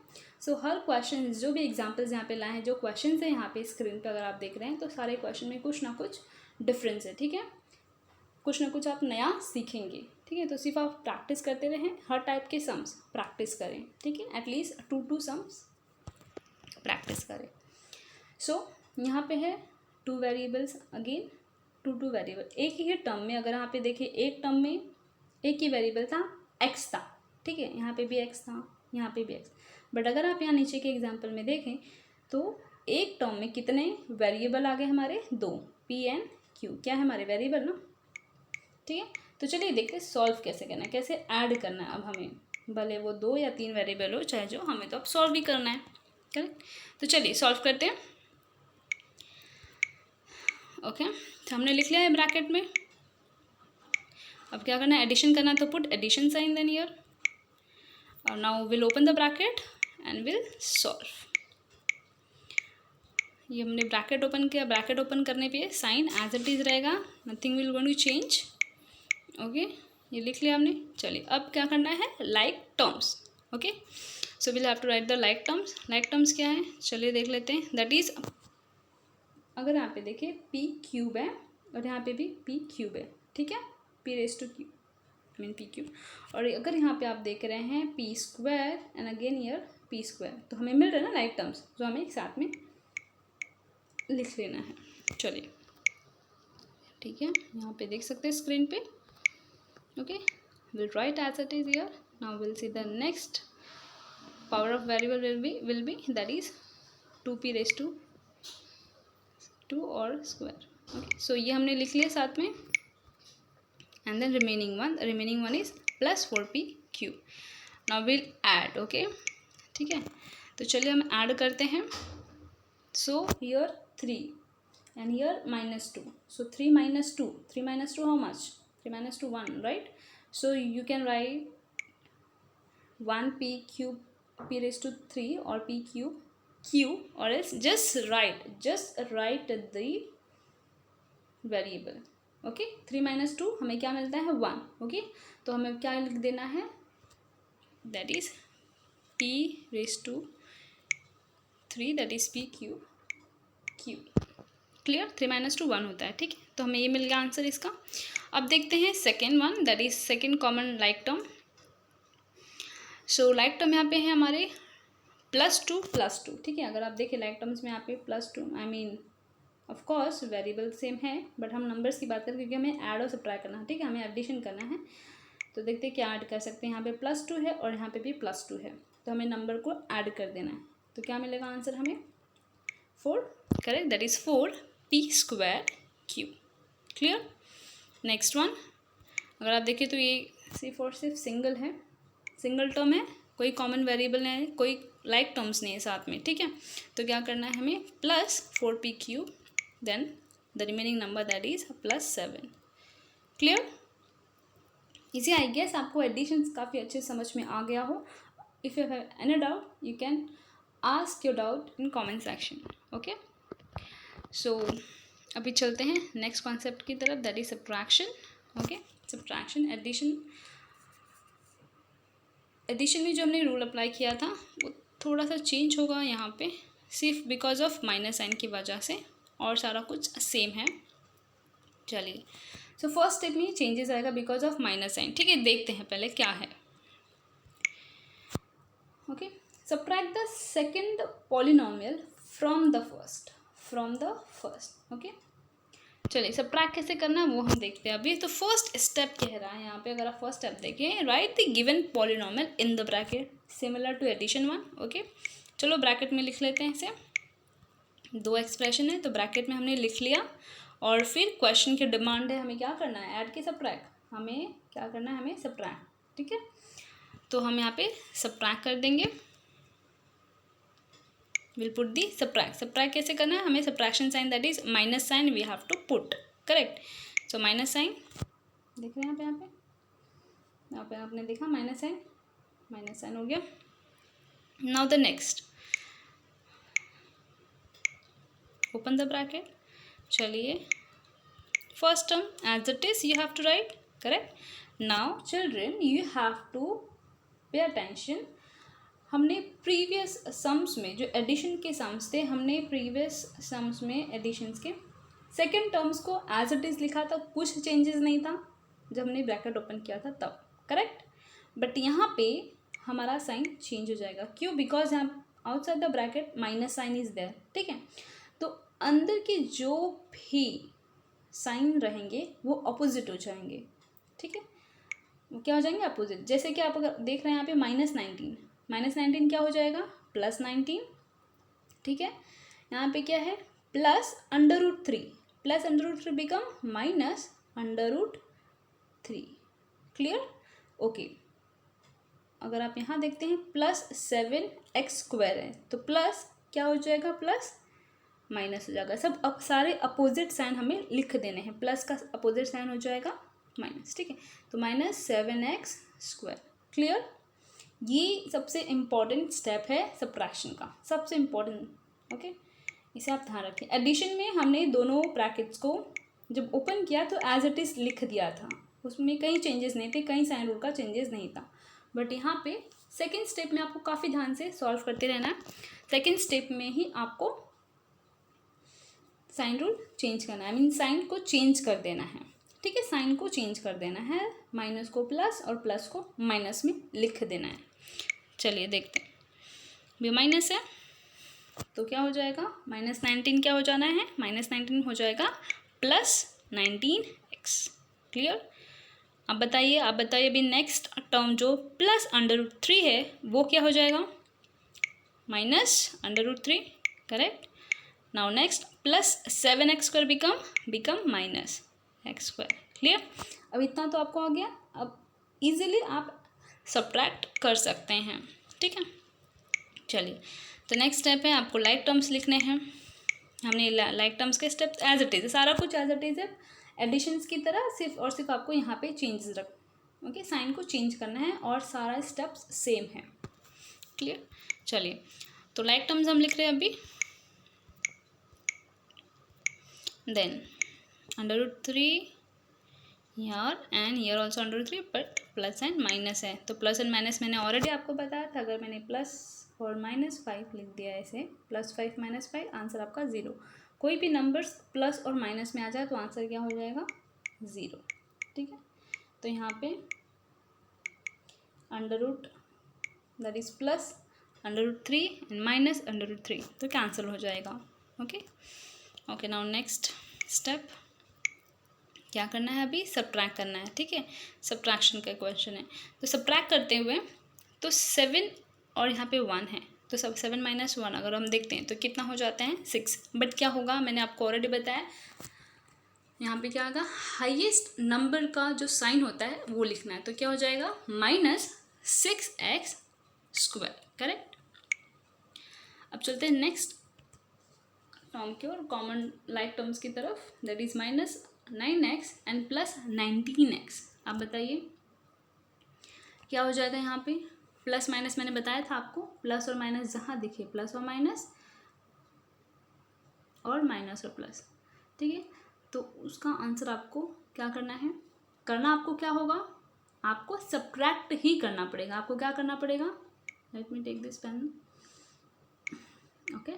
[SPEAKER 1] सो हर क्वेश्चन, जो भी एग्जांपल्स यहाँ पे लाए हैं, जो क्वेश्चन है यहाँ पे स्क्रीन पे अगर आप देख रहे हैं तो सारे क्वेश्चन में कुछ ना कुछ डिफरेंस है, ठीक है। कुछ ना कुछ आप नया सीखेंगे, ठीक है। तो सिर्फ आप प्रैक्टिस करते रहें, हर टाइप के सम्स प्रैक्टिस करें, ठीक है। एटलीस्ट 2 सम्स प्रैक्टिस करें। सो यहाँ पे है two variables, again two variable. एक ही टर्म में अगर यहाँ पे देखिए, एक टर्म में एक ही वेरिएबल था, एक्स था, ठीक है, यहाँ पे भी एक्स था, यहाँ पे भी एक्स। बट अगर आप यहाँ नीचे के एग्जाम्पल में देखें तो एक टर्म में कितने वेरिएबल आ गए हमारे, दो, पी एंड क्यू, क्या है हमारे वेरिएबल ना, ठीक है। तो चलिए देखते हैं सॉल्व कैसे करना है, कैसे ऐड करना है अब हमें, भले वो 2 या 3 वेरिएबल हो चाहे जो, हमें तो अब सॉल्व भी करना है, करेक्ट। तो चलिए सॉल्व करते हैं। ओके, तो हमने लिख लिया है ब्रैकेट में। अब क्या करना है, एडिशन करना है, तो put addition sign then here, और now will open the bracket and will solve. ये हमने ब्रैकेट ओपन किया, ब्रैकेट ओपन करने पे साइन एज इट इज़ रहेगा, nothing will going to change. Okay, ये लिख लिया हमने। चलिए अब क्या करना है, like terms. Okay, so will have to write the like terms. Like terms क्या है, चलिए देख लेते हैं। दैट इज़, अगर यहाँ पे देखिए पी क्यूब है और यहाँ पे भी पी क्यूब है, ठीक है, P raise two cube, I mean P cube. और अगर यहाँ पे आप देख रहे हैं P square and again year P square, तो हमें मिल रहा है ना लाइक टर्म्स, जो हमें एक साथ में लिख लेना है। चलिए ठीक है, यहाँ पे देख सकते हैं स्क्रीन पे। Okay, will write as it is here. Now will see the next power of variable will be that is 2p raise to 2 और स्क्वायर। ओके, सो ये हमने लिख लिया साथ में, and then remaining one is plus 4p cube. Now will add, okay, ठीक है। तो चलिए हम ऐड करते हैं। So here 3 and here -2, so 3 minus 2 how much, 3 minus 2 1, right? So you can write 1p cube p raised to 3 or p cube q, or else just write the variable। Okay, 3 minus 2 हमें क्या मिलता है, 1। Okay, तो हमें क्या लिख देना है, that is p raised to 3, that is p cube clear. 3 minus 2 1 होता है, ठीक है। तो हमें ये मिल गया आंसर इसका। अब देखते हैं second one, that is second common like term. So like term यहाँ पे है हमारे +2, ठीक है। अगर आप देखें लाइक टर्म्स में यहाँ पे +2, I mean of course variable same है, बट हम नंबर्स की बात करें क्योंकि हमें ऐड और सब्ट्रैक्ट करना है, ठीक है, हमें एडिशन करना है। तो देखते हैं क्या ऐड कर सकते हैं। यहाँ पे +2 है और यहाँ पे भी +2 है, तो हमें नंबर को ऐड कर देना है। तो क्या मिलेगा आंसर हमें, 4, correct, that is 4p square cube. Clear. Next one, अगर आप देखें तो ये सिर्फ सिंगल है, सिंगल टर्म है, कोई कॉमन वेरिएबल नहीं है, कोई लाइक टर्म्स नहीं है साथ में, ठीक है। तो क्या करना है हमें, +4p cube, then the remaining number that is +7। Clear, easy. I guess आपको एडिशंस काफ़ी अच्छे समझ में आ गया हो। If you have any doubt you can ask your doubt in comment section. Okay, so अभी चलते हैं नेक्स्ट कॉन्सेप्ट की तरफ, that is subtraction. Okay, subtraction, addition में जो हमने रूल अप्लाई किया था वो थोड़ा सा चेंज होगा यहाँ पे, सिर्फ बिकॉज ऑफ माइनस साइन की वजह से, और सारा कुछ सेम है। चलिए, सो फर्स्ट स्टेप में चेंजेस आएगा बिकॉज ऑफ माइनस साइन, ठीक है। देखते हैं पहले क्या है। Okay, subtract the second polynomial from the first. Okay, चलिए सब्ट्रैक्ट कैसे करना है वो हम देखते हैं अभी। तो फर्स्ट स्टेप कह रहा है यहाँ पे, अगर आप फर्स्ट स्टेप देखें, write the given polynomial in the bracket similar to addition one. Okay, चलो ब्रैकेट में लिख लेते हैं इसे। 2 एक्सप्रेशन है तो ब्रैकेट में हमने लिख लिया, और फिर क्वेश्चन की डिमांड है हमें क्या करना है, ऐड के सब्ट्रैक्ट, हमें क्या करना है, हमें सब्ट्रैक्ट, ठीक है। तो हम यहाँ पे सब्ट्रैक्ट कर देंगे, विल पुट दी सब्ट्रैक्ट कैसे करना है, हमें subtraction sign that is minus sign we have to put, correct. So minus sign देख रहे हैं यहाँ पे आपने देखा माइनस साइन हो गया। Now the next, open the bracket. चलिए, first term as it is you have to write, correct. Now children you have to pay attention. हमने प्रीवियस सम्स में जो एडिशन के सम्स थे, हमने प्रीवियस सम्स में एडिशंस के सेकेंड टर्म्स को एज इट इज़ लिखा था, कुछ चेंजेस नहीं था जब हमने ब्रैकेट ओपन किया था तब, करेक्ट। बट यहाँ पे हमारा साइन चेंज हो जाएगा, क्यों, बिकॉज यहाँ outside the bracket minus sign is there, ठीक है। तो अंदर के जो भी साइन रहेंगे वो अपोजिट हो जाएंगे, ठीक है, वो क्या हो जाएंगे अपोजिट। जैसे कि आप अगर देख रहे हैं यहाँ पे -19 क्या हो जाएगा +19, ठीक है। यहाँ पे क्या है +√3 बिकम -√3, क्लियर, ओके। अगर आप यहाँ देखते हैं +7x² है तो प्लस क्या हो जाएगा प्लस माइनस हो जाएगा। सब अब सारे अपोजिट साइन हमें लिख देने हैं, प्लस का अपोजिट साइन हो जाएगा माइनस, ठीक है। तो -7x², क्लियर। ये सबसे इम्पॉर्टेंट स्टेप है सब्ट्रैक्शन का, सबसे इम्पॉर्टेंट, ओके, इसे आप ध्यान रखें। एडिशन में हमने दोनों ब्रैकेट्स को जब ओपन किया तो एज इट इज़ लिख दिया था, उसमें कई चेंजेस नहीं थे, कहीं साइन रूल का चेंजेस नहीं था। बट यहाँ पे सेकेंड स्टेप में आपको काफ़ी ध्यान से सॉल्व करते रहना है। सेकेंड स्टेप में ही आपको साइन रूल चेंज करना है, साइन को चेंज कर देना है, ठीक है। साइन को चेंज कर देना है, माइनस को प्लस और प्लस को माइनस में लिख देना है। चलिए देखते हैं, भी माइनस है तो क्या हो जाएगा -19 क्या हो जाना है, -19 हो जाएगा +19x, क्लियर। अब बताइए अभी नेक्स्ट टर्म जो +√3 है वो क्या हो जाएगा -√3, correct. Now next +7x² become -x², clear. अब इतना तो आपको आ गया। अब इजीली आप सब्ट्रैक्ट कर सकते हैं, ठीक है। चलिए तो नेक्स्ट स्टेप है आपको लाइक टर्म्स लिखने हैं। हमने लाइक टर्म्स के स्टेप्स एज इट इज़, सारा कुछ एज इट इज़ है एडिशंस की तरह, सिर्फ और सिर्फ आपको यहाँ पे चेंजेस ओके, साइन को चेंज करना है और सारा स्टेप्स सेम है, क्लियर। चलिए तो लाइक टर्म्स हम लिख रहे हैं अभी। Then √3 here and here also √3, but plus and minus है तो प्लस एंड माइनस मैंने ऑलरेडी आपको बताया था। अगर मैंने प्लस और -5 लिख दिया ऐसे, +5 -5, आंसर आपका 0। कोई भी नंबर्स प्लस और माइनस में आ जाए तो आंसर क्या हो जाएगा 0, ठीक है। तो यहाँ पे under that is plus √3 and minus √3, तो कैंसिल हो जाएगा, okay. Okay now next step क्या करना है, अभी सब्ट्रैक्ट करना है, ठीक है। सब्ट्रैक्शन का क्वेश्चन है तो सब्ट्रैक्ट करते हुए तो 7 और यहाँ पे 1 है तो सब 7 - 1 अगर हम देखते हैं तो कितना हो जाता है 6। बट क्या होगा मैंने आपको ऑलरेडी बताया, यहाँ पे क्या होगा हाईएस्ट नंबर का जो साइन होता है वो लिखना है। तो क्या हो जाएगा -6x², करेक्ट। अब चलते हैं नेक्स्ट टर्म की और कॉमन लाइक टर्म्स की तरफ, that is -9x and +19x। आप बताइए क्या हो जाएगा यहाँ पे, प्लस माइनस मैंने बताया था आपको, प्लस और माइनस जहाँ दिखे प्लस और माइनस और माइनस और प्लस, ठीक है। तो उसका आंसर आपको क्या करना है, आपको क्या होगा, आपको सब्ट्रैक्ट ही करना पड़ेगा। आपको क्या करना पड़ेगा, let me take this pen, okay.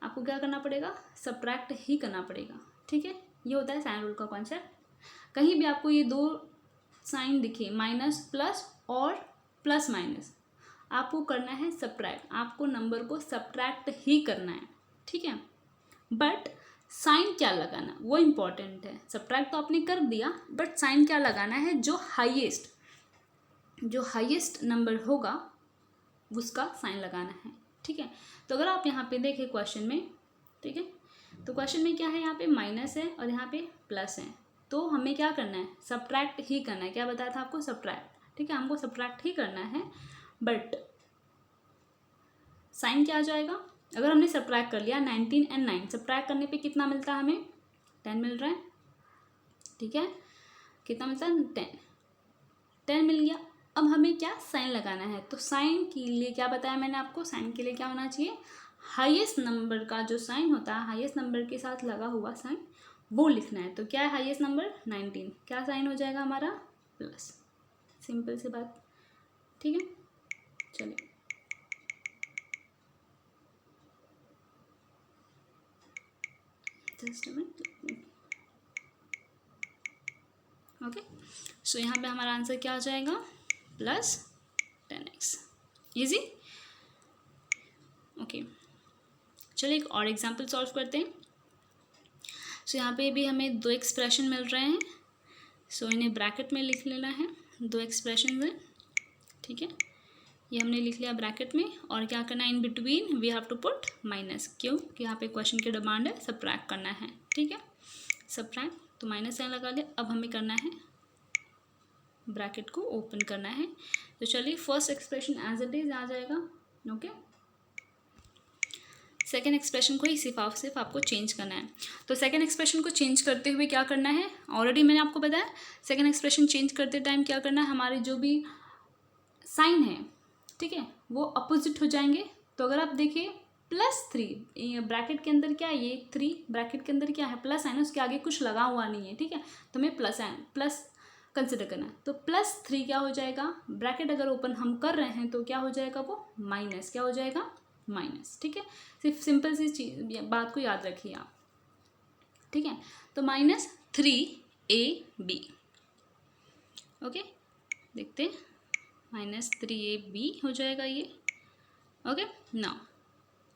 [SPEAKER 1] आपको क्या करना पड़ेगा, सब्ट्रैक्ट ही करना पड़ेगा, ठीक है। ये होता है साइन रूल का कॉन्सेप्ट। कहीं भी आपको ये दो साइन दिखे माइनस प्लस और प्लस माइनस, आपको करना है सब्ट्रैक्ट, आपको नंबर को सब्ट्रैक्ट ही करना है, ठीक है। बट साइन क्या लगाना वो इम्पॉर्टेंट है। सब्ट्रैक्ट तो आपने कर दिया बट साइन क्या लगाना है, जो हाईएस्ट नंबर होगा उसका साइन लगाना है, ठीक है। तो अगर आप यहाँ पे देखें क्वेश्चन में, ठीक है, तो क्वेश्चन में क्या है, यहाँ पे माइनस है और यहाँ पे प्लस है, तो हमें क्या करना है, सब्ट्रैक्ट ही करना है। क्या बताया था आपको, सब्ट्रैक्ट, ठीक है, हमको सब्ट्रैक्ट ही करना है। बट साइन क्या आ जाएगा, अगर हमने सब्ट्रैक्ट कर लिया 19 और 9, सब्ट्रैक्ट करने पे कितना मिलता है हमें 10 मिल रहा है, ठीक है। कितना मिलता है 10 मिल गया। अब हमें क्या साइन लगाना है, तो साइन के लिए क्या बताया मैंने आपको, साइन के लिए क्या होना चाहिए, हाईएस्ट नंबर का जो साइन होता है, हाईएस्ट नंबर के साथ लगा हुआ साइन वो लिखना है। तो क्या है हाईएस्ट नंबर 19, क्या साइन हो जाएगा हमारा प्लस, सिंपल सी बात, ठीक है। चलिए जस्ट ओके, सो यहाँ पे हमारा आंसर क्या आ जाएगा +10x, इजी, ओके। चलिए एक और एग्जाम्पल सॉल्व करते हैं। सो यहाँ पे भी हमें दो एक्सप्रेशन मिल रहे हैं, सो इन्हें ब्रैकेट में लिख लेना है। दो एक्सप्रेशन हैं, ठीक है, ये हमने लिख लिया ब्रैकेट में। और क्या करना है, in between we have to put minus, क्यों कि यहाँ पे क्वेश्चन की डिमांड है सब्ट्रैक्ट करना है, ठीक है, सब्ट्रैक्ट, तो माइनस साइन लगा लिया। अब हमें करना है ब्रैकेट को ओपन करना है। तो चलिए first expression as it is आ जाएगा, ओके। सेकेंड एक्सप्रेशन को ही सिर्फ आपको चेंज करना है। तो सेकेंड एक्सप्रेशन को चेंज करते हुए क्या करना है, ऑलरेडी मैंने आपको बताया सेकेंड एक्सप्रेशन चेंज करते टाइम क्या करना है, हमारे जो भी साइन है, ठीक है, वो अपोजिट हो जाएंगे। तो अगर आप देखिए +3 ब्रैकेट के अंदर क्या है, ये 3 ब्रैकेट के अंदर क्या है, प्लस है ना, उसके आगे कुछ लगा हुआ नहीं है, ठीक है, तो हमें प्लस कंसिडर करना है। तो +3 क्या हो जाएगा, ब्रैकेट अगर ओपन हम कर रहे हैं तो क्या हो जाएगा, वो माइनस, क्या हो जाएगा, माइनस, ठीक है। सिर्फ सिंपल सी चीज बात को याद रखिए आप, ठीक है। तो -3AB, ओके, देखते हैं, -3AB हो जाएगा ये, okay. Now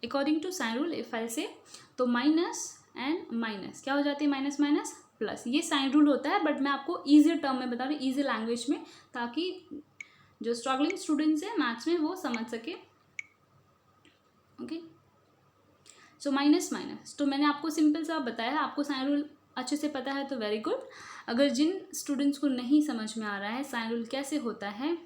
[SPEAKER 1] according to sign rule if I say, तो माइनस एंड माइनस क्या हो जाती है, माइनस माइनस प्लस, ये साइन रूल होता है, बट मैं आपको ईजी टर्म में बता रही हूँ, ईजी लैंग्वेज में, ताकि जो स्ट्रगलिंग स्टूडेंट्स हैं मैथ्स में वो समझ सके, ओके। सो माइनस माइनस, तो मैंने आपको सिंपल सा बताया, आपको साइन रूल अच्छे से पता है तो वेरी गुड। अगर जिन स्टूडेंट्स को नहीं समझ में आ रहा है साइन रूल कैसे होता है,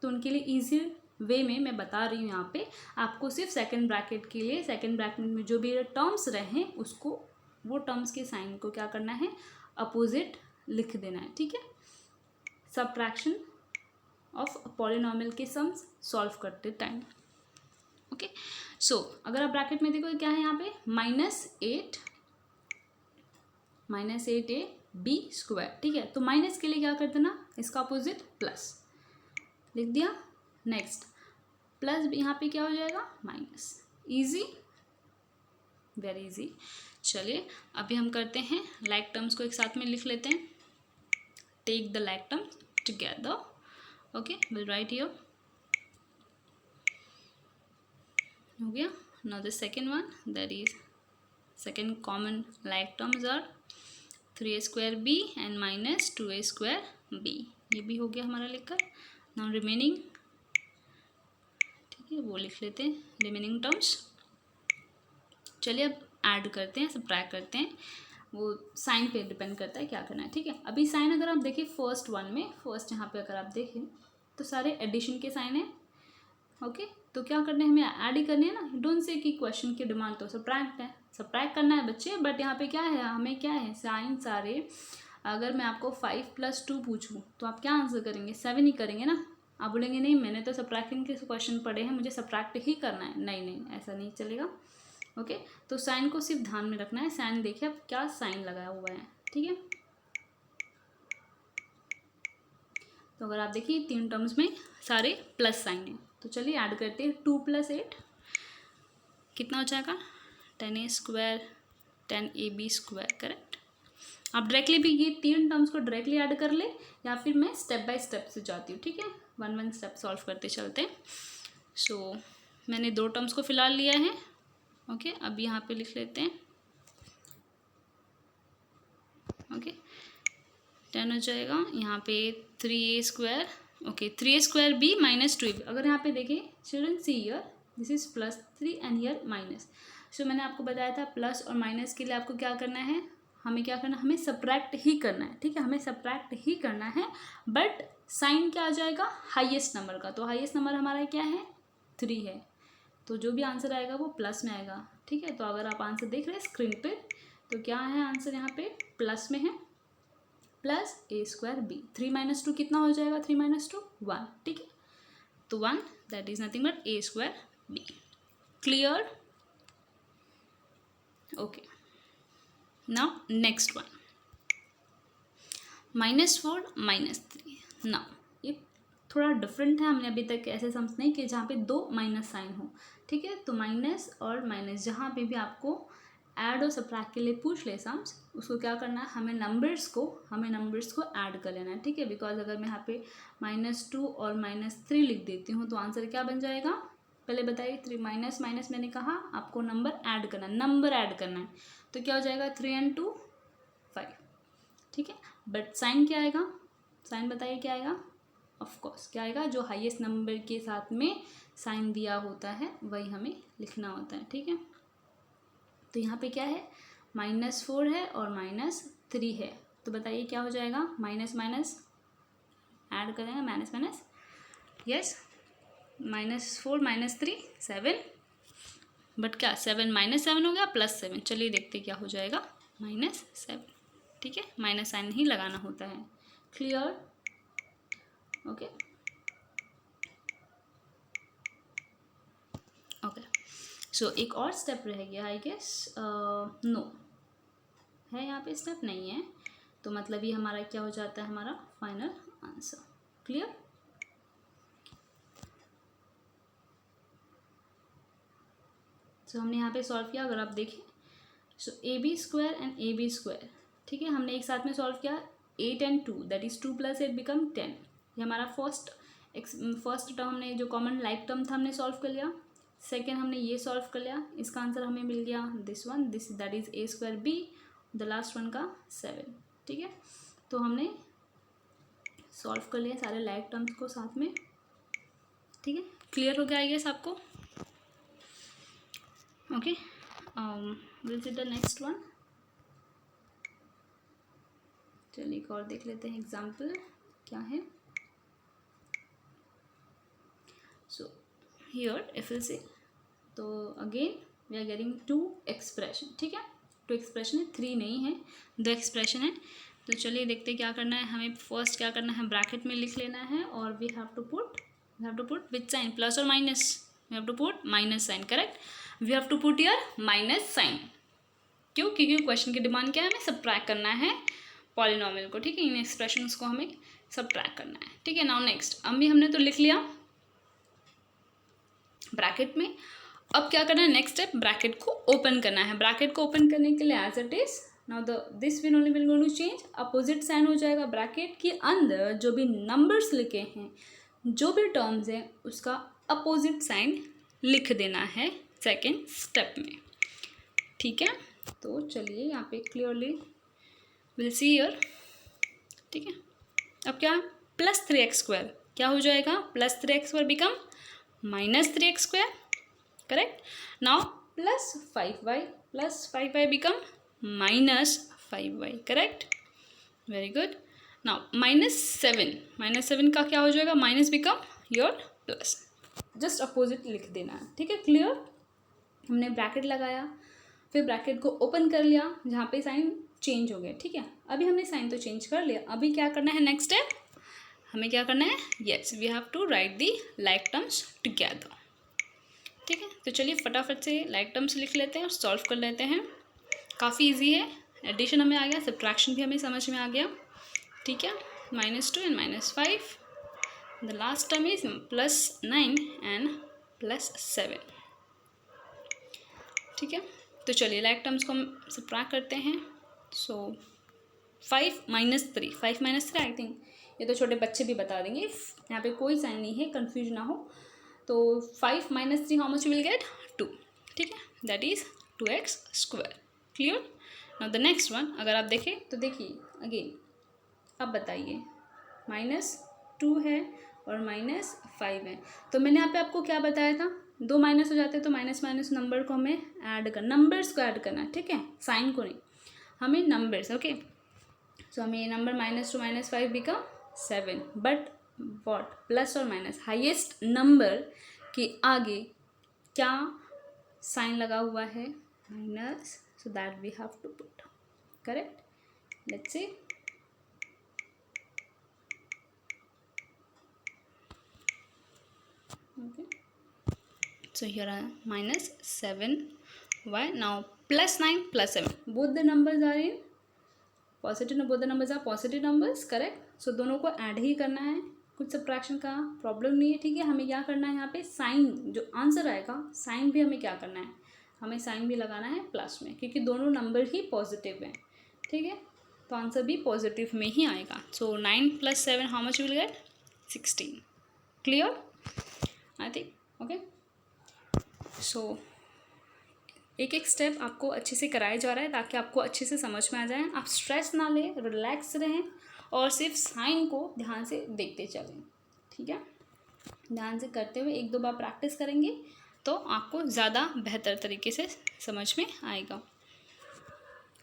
[SPEAKER 1] तो उनके लिए ईजी वे में मैं बता रही हूँ यहाँ पे आपको। सिर्फ सेकंड ब्रैकेट के लिए, सेकंड ब्रैकेट में जो भी टर्म्स रहे उसको, वो टर्म्स के साइन को क्या करना है, अपोजिट लिख देना है, ठीक है। सबट्रैक्शन ऑफ पॉलिनॉमियल के सम्स सॉल्व करते टाइम, ओके। सो अगर आप ब्रैकेट में देखो क्या है यहाँ पे, -8ab², ठीक है। तो माइनस के लिए क्या कर देना, इसका अपोजिट प्लस लिख दिया। नेक्स्ट प्लस यहाँ पे क्या हो जाएगा, माइनस, इजी, वेरी इजी। चलिए अभी हम करते हैं लाइक टर्म्स को एक साथ में लिख लेते हैं। Take the like terms together, okay, will write here, हो गया। Now the second one, that is second common like terms are 3a² and -2a², ये भी हो गया हमारा लिखकर। नाउ रिमेनिंग, ठीक है, वो लिख लेते हैं रिमेनिंग टर्म्स। चलिए अब ऐड करते हैं, सब्ट्रैक्ट करते हैं, वो साइन पे डिपेंड करता है क्या करना है, ठीक है। अभी साइन अगर आप देखें फर्स्ट वन में, फर्स्ट यहाँ पे अगर आप देखें तो सारे एडिशन के साइन हैं, ओके। तो क्या करना है, हमें ऐड ही करनी है ना, डोंट से कि क्वेश्चन की डिमांड तो सब्ट्रैक्ट है, सब्ट्रैक्ट करना है बच्चे, बट यहाँ पे क्या है, हमें क्या है, साइन सारे, अगर मैं आपको 5 + 2 पूछूँ तो आप क्या आंसर करेंगे, 7 ही करेंगे ना। आप बोलेंगे नहीं मैंने तो सब्ट्रैक्टिंग के क्वेश्चन पढ़े हैं, मुझे सब्ट्रैक्ट ही करना है, नहीं, ऐसा नहीं चलेगा, ओके। तो साइन को सिर्फ ध्यान में रखना है, साइन देखिए अब क्या साइन लगाया हुआ है, ठीक है। तो अगर आप देखिए 3 टर्म्स में सारे प्लस साइन है, तो चलिए ऐड करते हैं। 2 + 8 कितना हो जाएगा, 10a², 10ab², करेक्ट। आप डायरेक्टली भी ये 3 टर्म्स को डायरेक्टली ऐड कर ले, या फिर मैं स्टेप बाय स्टेप से जाती हूँ, ठीक है, 1 स्टेप सॉल्व करते चलते हैं। सो मैंने 2 टर्म्स को फिलहाल लिया है, ओके। अब यहाँ पे लिख लेते हैं, ओके, 10 हो जाएगा, यहाँ पे 3a², ओके, 3a²b -2ab। अगर यहाँ पे देखें children, see here, this is +3 and here minus. So मैंने आपको बताया था प्लस और माइनस के लिए आपको क्या करना है, हमें क्या करना है, हमें सब्ट्रैक्ट ही करना है, ठीक है, हमें सब्ट्रैक्ट ही करना है, बट साइन क्या आ जाएगा, हाईएस्ट नंबर का। तो हाईएस्ट नंबर हमारा क्या है, 3 है, तो जो भी आंसर आएगा वो प्लस में आएगा, ठीक है। तो अगर आप आंसर देख रहे हैं स्क्रीन पे, तो क्या है आंसर यहाँ पे, प्लस में है, +a²b। 3 - 2 कितना हो जाएगा, 3 - 2 1, ठीक है। तो 1, that is nothing but a²b। Clear, okay. Now next one, -4 -3। Now ये थोड़ा डिफरेंट है, हमने अभी तक ऐसे सम्स नहीं किए जहाँ पे 2 माइनस साइन हो, ठीक है। तो माइनस और माइनस जहाँ पे भी आपको ऐड और सब्ट्रैक्ट के लिए पूछ ले सम्स, उसको क्या करना है, हमें नंबर्स को ऐड कर लेना है, ठीक है। बिकॉज अगर मैं यहाँ पे -2 और -3 लिख देती हूँ तो आंसर क्या बन जाएगा, पहले बताइए। 3 माइनस मैंने कहा आपको नंबर ऐड करना है, तो क्या हो जाएगा, 3 × 2 ठीक है। बट साइन क्या आएगा, साइन बताइए क्या आएगा, ऑफ कोर्स क्या आएगा, जो हाईएस्ट नंबर के साथ में साइन दिया होता है वही हमें लिखना होता है। ठीक है, तो यहाँ पे क्या है, -4 है और -3 है, तो बताइए क्या हो जाएगा, माइनस माइनस ऐड करेंगे, माइनस माइनस, यस, -4 -3 7, बट क्या 7 -7 हो गया +7, चलिए देखते क्या हो जाएगा, -7। ठीक है, माइनस साइन ही लगाना होता है। Clear, okay okay. सो एक और स्टेप रह गया, आई गेस नो है, यहाँ पे स्टेप नहीं है, तो मतलब ये हमारा क्या हो जाता है, हमारा फाइनल आंसर। क्लियर, सो हमने यहाँ पे सॉल्व किया, अगर आप देखें सो AB² एंड AB², ठीक है, हमने एक साथ में सॉल्व किया 8 and 2, दैट इज 2 + 8 बिकम 10। ये हमारा फर्स्ट टर्म हमने जो कॉमन लाइक टर्म था हमने सॉल्व कर लिया। सेकेंड हमने ये सॉल्व कर लिया, इसका आंसर हमें मिल गया this one, this that is A²B, the last one का 7। ठीक है, तो हमने सॉल्व कर लिया सारे लाइक टर्म्स को साथ में। ठीक है, क्लियर हो गया आई गेस आपको, okay. Will see the next one, चलिए एक और देख लेते हैं एग्जाम्पल क्या है। So here if will see, तो again we are getting 2 expression. ठीक है, 2 एक्सप्रेशन है, 3 नहीं है, 2 एक्सप्रेशन है। तो चलिए देखते क्या करना है, हमें फर्स्ट क्या करना है, ब्रैकेट में लिख लेना है, और we have to put with sign, plus और minus, we have to put minus sign, correct, we have to put your minus sign. क्यों, क्योंकि क्वेश्चन की डिमांड क्या है, हमें सबट्रैक्ट करना है पॉलिनॉमियल को। ठीक है, इन एक्सप्रेशंस को हमें सबट्रैक्ट करना है। ठीक है, नाउ नेक्स्ट, अब भी हमने तो लिख लिया ब्रैकेट में, अब क्या करना है, नेक्स्ट स्टेप ब्रैकेट को ओपन करना है। ब्रैकेट को ओपन करने के लिए as it is now this will only will going to change, opposite sign हो जाएगा। ब्रैकेट के अंदर जो भी नंबर्स लिखे हैं, जो भी टर्म्स हैं, उसका अपोजिट साइन लिख देना है सेकेंड स्टेप में। ठीक है, तो चलिए यहाँ पे क्लियरली विल सी हियर। ठीक है, अब क्या, +3x², क्या हो जाएगा, +3x² become -3x², correct. Now +5y become -5y, correct, very good. Now -7 का क्या हो जाएगा, minus become your plus, just opposite लिख देना है। ठीक है, क्लियर, हमने ब्रैकेट लगाया, फिर ब्रैकेट को ओपन कर लिया जहाँ पे साइन चेंज हो गया। ठीक है, अभी हमने साइन तो चेंज कर लिया, अभी क्या करना है, नेक्स्ट स्टेप हमें क्या करना है, yes we have to write the like terms together. ठीक है, तो चलिए फटाफट से लाइक टर्म्स लिख लेते हैं और सॉल्व कर लेते हैं। काफ़ी इजी है, एडिशन हमें आ गया, सब्ट्रैक्शन भी हमें समझ में आ गया। ठीक है, -2 and -5, the last term is +9 and +7। ठीक है, तो चलिए लाइक टर्म्स को हम सब्ट्रैक्ट करते हैं। सो 5 - 3, 5 - 3 आई थिंक ये तो छोटे बच्चे भी बता देंगे, यहाँ पे कोई साइन नहीं है, कंफ्यूज ना हो। तो 5 - 3 हाउ मच विल गेट, 2। ठीक है, that is 2x²। Clear, now the next one, अगर आप देखें तो देखिए अगेन, अब बताइए -2 है और -5 है, तो मैंने यहाँ पे आपको क्या बताया था, 2 माइनस हो जाते हैं तो माइनस माइनस नंबर को हमें ऐड करना, नंबर्स को ऐड करना है। ठीक है, साइन को नहीं, हमें नंबर्स, ओके। सो हमें ये number -2 - 5 become 7, but what, plus और माइनस, हाइएस्ट नंबर के आगे क्या साइन लगा हुआ है, minus, so that we have to put, correct, let's see. Okay, so here are -7y, now +9 +7, both the numbers are in positive, both the numbers are positive numbers, correct। so दोनों को add ही करना है, कुछ subtraction का problem नहीं है। ठीक है, हमें क्या करना है, यहाँ पे साइन जो आंसर आएगा, साइन भी हमें क्या करना है, हमें साइन भी लगाना है प्लस में, क्योंकि दोनों नंबर ही पॉजिटिव हैं। ठीक है, तो आंसर भी पॉजिटिव में ही आएगा। सो 9 + 7 how much will gate, 16। Clear, I think, okay। So एक एक स्टेप आपको अच्छे से कराया जा रहा है ताकि आपको अच्छे से समझ में आ जाए, आप स्ट्रेस ना लें, रिलैक्स रहें और सिर्फ साइन को ध्यान से देखते चलें। ठीक है, ध्यान से करते हुए 1-2 बार प्रैक्टिस करेंगे तो आपको ज़्यादा बेहतर तरीके से समझ में आएगा।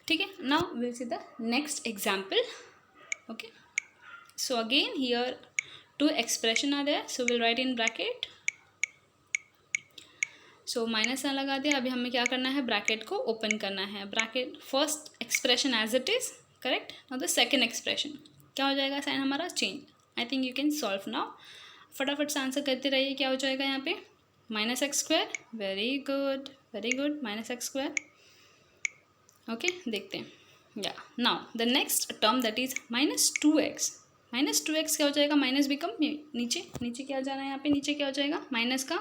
[SPEAKER 1] ठीक है, now will see the next example. Okay, so again here 2 expression are there, so will write in bracket. So minus sign लगा दिया, अभी हमें क्या करना है, ब्रैकेट को ओपन करना है। Bracket first expression as it is correct, now the second expression क्या हो जाएगा, साइन हमारा change. I think you can solve now, फटाफट से आंसर करते रहिए। क्या हो जाएगा यहाँ पे, -x², very good very good, -x²। Okay, देखते हैं। या now the next term that is -2x। -2x क्या हो जाएगा, माइनस बिकम नीचे, नीचे क्या जाना है यहाँ पे, नीचे क्या हो जाएगा, माइनस का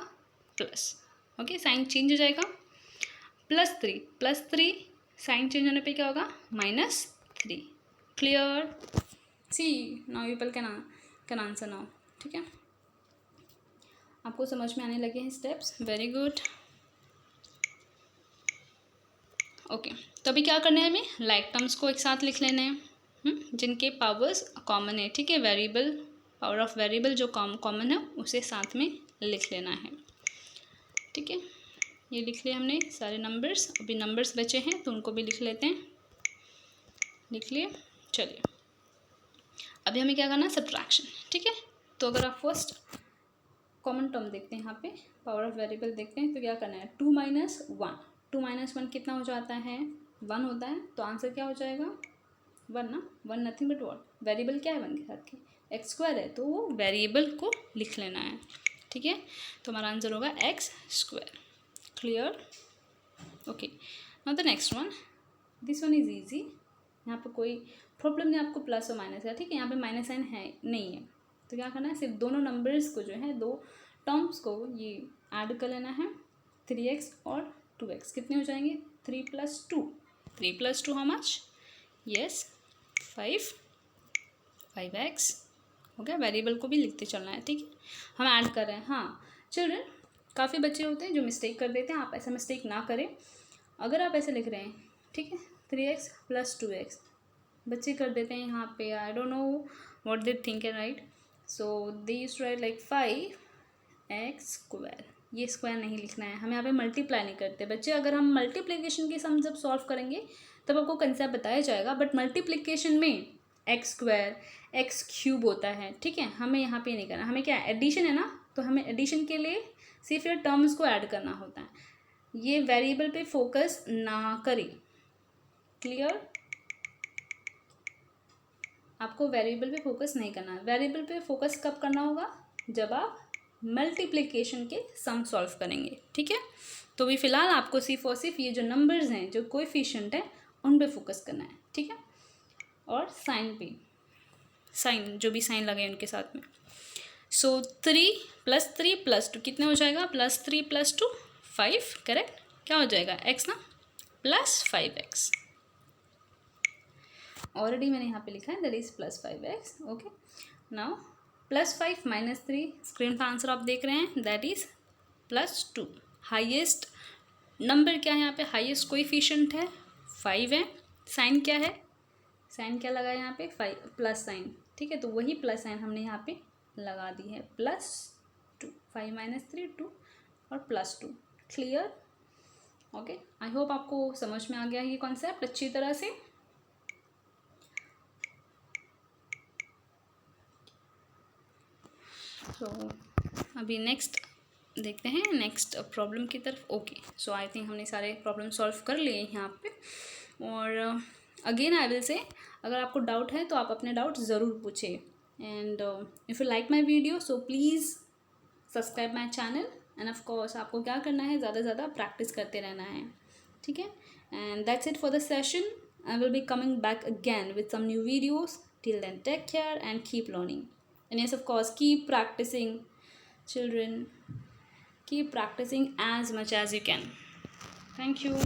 [SPEAKER 1] प्लस। ओके, साइन चेंज हो जाएगा, +3 साइन चेंज होने पे क्या होगा, -3। Clear, see now people can answer now. ठीक है, आपको समझ में आने लगे हैं स्टेप्स, वेरी गुड। ओके, तो अभी क्या करना है, हमें लाइक टर्म्स को एक साथ लिख लेने हैं जिनके पावर्स कॉमन है। ठीक है, वेरिएबल, पावर ऑफ वेरिएबल जो कॉमन है उसे साथ में लिख लेना है। ठीक है, ये लिख लिया हमने सारे नंबर्स, अभी नंबर्स बचे हैं तो उनको भी लिख लेते हैं। लिख लिए, चलिए अभी हमें क्या करना है, सब्ट्रैक्शन। ठीक है, तो अगर आप फर्स्ट कॉमन टर्म देखते हैं यहाँ पे, पावर ऑफ वेरिएबल देखते हैं तो क्या करना है, 2 - 1। 2 - 1 कितना हो जाता है, 1 होता है, तो आंसर क्या हो जाएगा, 1 ना, 1 नथिंग बट वॉट, वेरिएबल क्या है 1 के साथ के, x² है, तो वो वेरिएबल को लिख लेना है। ठीक है, तो हमारा आंसर होगा x²। Clear, okay. Now the next one, this one is easy, यहाँ पर कोई प्रॉब्लम नहीं, आपको प्लस और माइनस है। ठीक है, यहाँ पे माइनस साइन है नहीं है, तो क्या करना है, सिर्फ दोनों नंबर्स को जो है, दो टर्म्स को ये ऐड कर लेना है, 3x और 2x कितने हो जाएंगे, 3 + 2, 3 + 2 हाउ मच, यस 5x हो गया। वेरिएबल को भी लिखते चलना है। ठीक है, हम ऐड कर रहे हैं। हाँ चिल्ड्रन, काफ़ी बच्चे होते हैं जो मिस्टेक कर देते हैं, आप ऐसा मिस्टेक ना करें। अगर आप ऐसे लिख रहे हैं, ठीक है, 3x + 2x, बच्चे कर देते हैं यहाँ पे, I don't know what they think है, right. So they used to write like 5x², ये स्क्वायर नहीं लिखना है, हम यहाँ पे मल्टीप्लाई नहीं करते बच्चे। अगर हम मल्टीप्लिकेशन के सम जब सॉल्व करेंगे तब आपको कंसेप्ट बताया जाएगा, बट मल्टीप्लिकेशन में x² x³ होता है। ठीक है, हमें यहाँ पे नहीं करना, हमें क्या एडिशन है ना, तो हमें एडिशन के लिए सिर्फ ये टर्म्स को ऐड करना होता है, ये वेरिएबल पे फोकस ना करें। क्लियर, आपको वेरिएबल पे फोकस नहीं करना है। वेरिएबल पे फोकस कब करना होगा, जब आप मल्टीप्लिकेशन के सम सॉल्व करेंगे। ठीक है, तो भी फिलहाल आपको सिर्फ और सिर्फ ये जो नंबर्स हैं, जो कोएफिशिएंट है, उन पे फोकस करना है। ठीक है, और साइन पे, साइन जो भी साइन लगे उनके साथ में। सो 3 + 3 + 2 कितने हो जाएगा, +3 + 2 5, करेक्ट। क्या हो जाएगा, x ना, +5x। ऑलरेडी मैंने यहाँ पे लिखा है, that is +5x। Okay, now +5 - 3, screen पर आंसर आप देख रहे हैं, दैट इज +2। हाईएस्ट नंबर क्या है यहाँ पे, हाईएस्ट कोएफिशिएंट है 5 है। साइन क्या है, साइन क्या लगा है यहाँ पे, 5 प्लस साइन। ठीक है, तो वही प्लस साइन हमने यहाँ पे लगा दी है, +2, 5 - 3 2 और +2। Clear, okay. आई होप आपको समझ में आ गया है ये कॉन्सेप्ट अच्छी तरह से। तो अभी नेक्स्ट देखते हैं, नेक्स्ट प्रॉब्लम की तरफ। ओके, सो आई थिंक हमने सारे प्रॉब्लम सॉल्व कर लिए यहाँ पे। और अगेन आई विल से, अगर आपको डाउट है तो आप अपने डाउट ज़रूर पूछें। And if you like my video so please subscribe my channel. End of course आपको क्या करना है, ज़्यादा से ज़्यादा प्रैक्टिस करते रहना है। ठीक है, and that's it for the session. I will be coming back again with some new videos. Till then take care and keep learning. And yes, of course, keep practicing, children. Keep practicing as much as you can. Thank you.